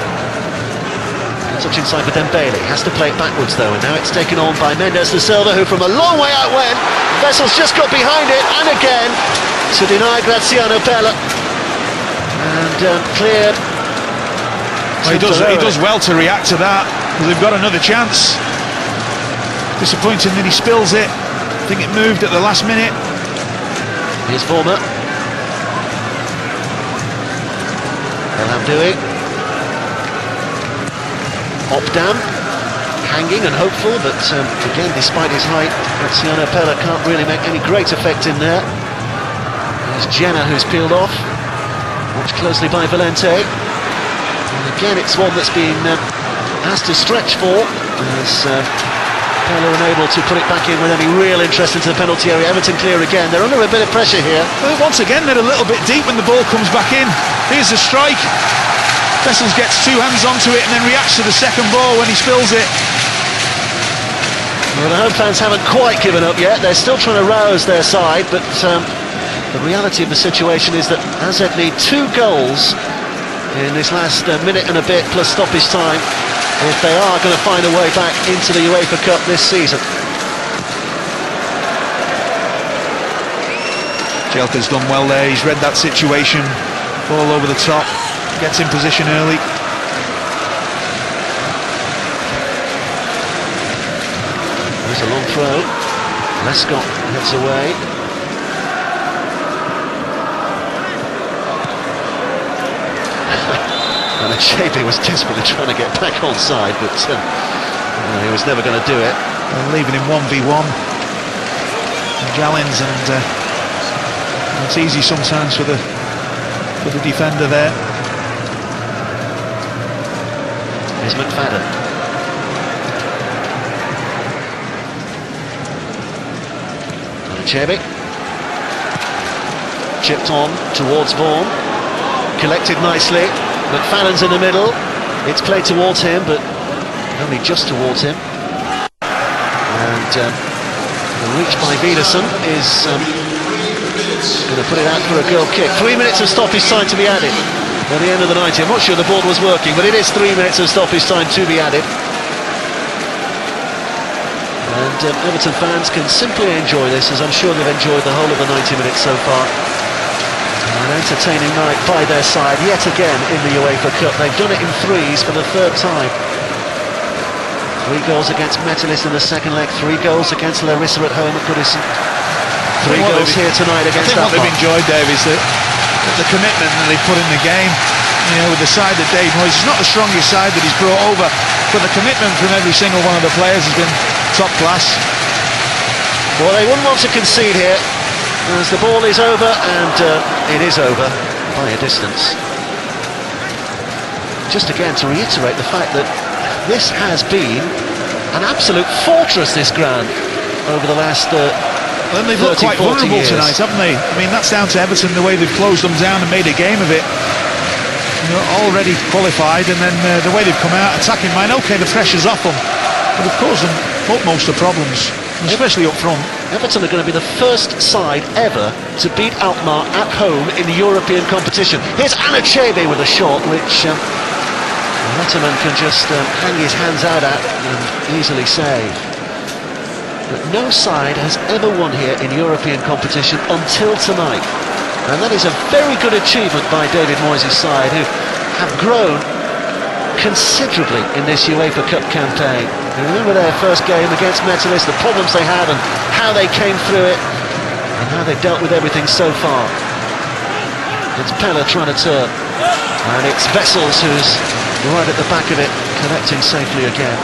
Touch inside for Dembele, has to play it backwards though, and now it's taken on by Mendes de Silva, who from a long way out went. Vessel's just got behind it, and again to deny Graziano Pella. and cleared. Well, he does well to react to that, because they've got another chance. Disappointing that he spills it. I think it moved at the last minute. Here's Vaughan. Elhamdoui. Opdam, hanging and hopeful, but again, despite his height, Graziano Pella can't really make any great effect in there. There's Jenna, who's peeled off. Watched closely by Valente. And again, it's one that's been asked to stretch for, as Pella unable to put it back in with any real interest into the penalty area. Everton clear again. They're under a bit of pressure here. Well, once again, they're a little bit deep when the ball comes back in. Here's the strike. Vessels gets two hands onto it and then reacts to the second ball when he spills it. Well, the home fans haven't quite given up yet. They're still trying to rouse their side, but the reality of the situation is that AZ need 2 goals in this last minute and a bit plus stoppage time if they are going to find a way back into the UEFA Cup this season. Jagielka's done well there. He's read that situation. Ball over the top. Gets in position early. There's a long throw. Lescott heads away. And Shabi was desperately trying to get back on side, but he was never going to do it. Leaving him 1v1. Jalins, and it's easy sometimes for the defender there. Here's McFadden. Chebik. Chipped on towards Vaughan. Collected nicely. McFadden's in the middle. It's played towards him, but only just towards him. And the reach by Wiedersen is going to put it out for a goal kick. 3 minutes of stoppage time to be added at the end of the 90. I'm not sure the board was working, but it is 3 minutes of stoppage time to be added. And Everton fans can simply enjoy this, as I'm sure they've enjoyed the whole of the 90 minutes so far. An entertaining night by their side yet again in the UEFA Cup. They've done it in 3s for the 3rd time. 3 goals against Metalist in the second leg, 3 goals against Larissa at home at Goodison. 3 goals here tonight against Alkmaar. What they've enjoyed, Dave, is the commitment that they put in the game. You know, with the side that Dave Moyes, it's not the strongest side that he's brought over, but the commitment from every single one of the players has been top class. Well, they wouldn't want to concede here, as the ball is over, and it is over by a distance. Just again to reiterate the fact that this has been an absolute fortress, this ground, over the last and they've looked quite vulnerable tonight, haven't they? I mean, that's down to Everton, the way they've closed them down and made a game of it. You know, already qualified, and then the way they've come out attacking mine. Okay, the pressure's off them, but they've caused them utmost of problems, especially up front. Everton are going to be the first side ever to beat Alkmaar at home in the European competition. Here's Anachebe with a shot, which Letterman can just hang his hands out at and easily save. But no side has ever won here in European competition until tonight. And that is a very good achievement by David Moyes' side, who have grown considerably in this UEFA Cup campaign. You remember their first game against Metalist, the problems they had and how they came through it, and how they've dealt with everything so far. It's Pella trying to turn, and it's Vessels who's right at the back of it, connecting safely again.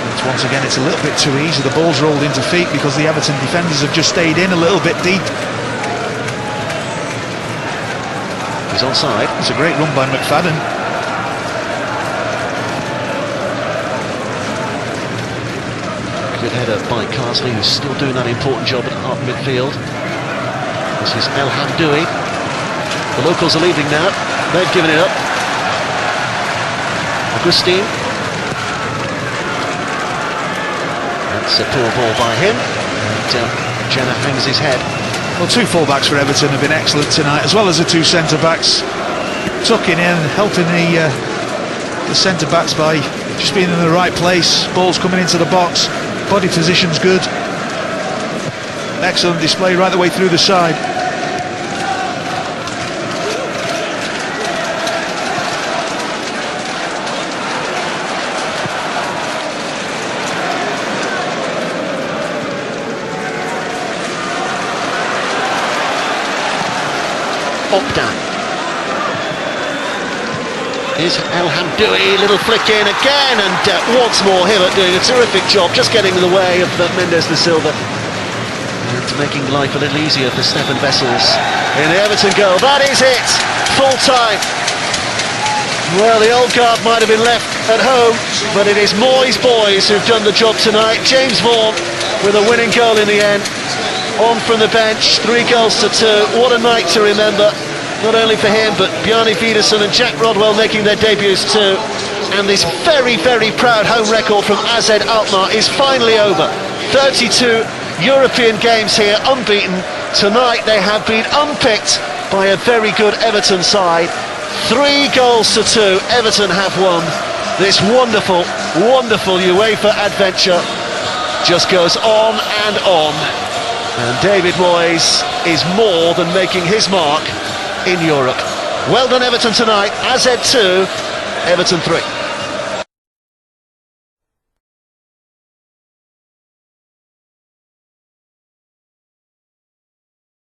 And once again, it's a little bit too easy. The ball's rolled into feet because the Everton defenders have just stayed in a little bit deep. He's onside. It's a great run by McFadden. Good header by Carsley, who's still doing that important job at half midfield. This is Elhamdoui. The locals are leaving now. They've given it up. Augustine. That's a poor ball by him. And Jenna hangs his head. Well, 2 full-backs for Everton have been excellent tonight, as well as the 2 centre-backs. Tucking in, helping the centre-backs by just being in the right place. Ball's coming into the box. Body position's good. Excellent display right the way through the side. Opdan. Here's El Hamdoui, little flick in again, and once more Hibbert doing a terrific job, just getting in the way of Mendes de Silva. And making life a little easier for Stefan Vessels in the Everton goal. That is it, full time. Well, the old guard might have been left at home, but it is Moyes' boys who've done the job tonight. James Vaughan with a winning goal in the end, on from the bench, 3-2. What a night to remember, not only for him, but Bjarne Widersen and Jack Rodwell making their debuts too. And this very, very proud home record from AZ Alkmaar is finally over. 32 European games here, unbeaten. Tonight they have been unpicked by a very good Everton side. 3-2, Everton have won. This wonderful, wonderful UEFA adventure just goes on and on. And David Moyes is more than making his mark in Europe. Well done Everton tonight, AZ 2, Everton 3.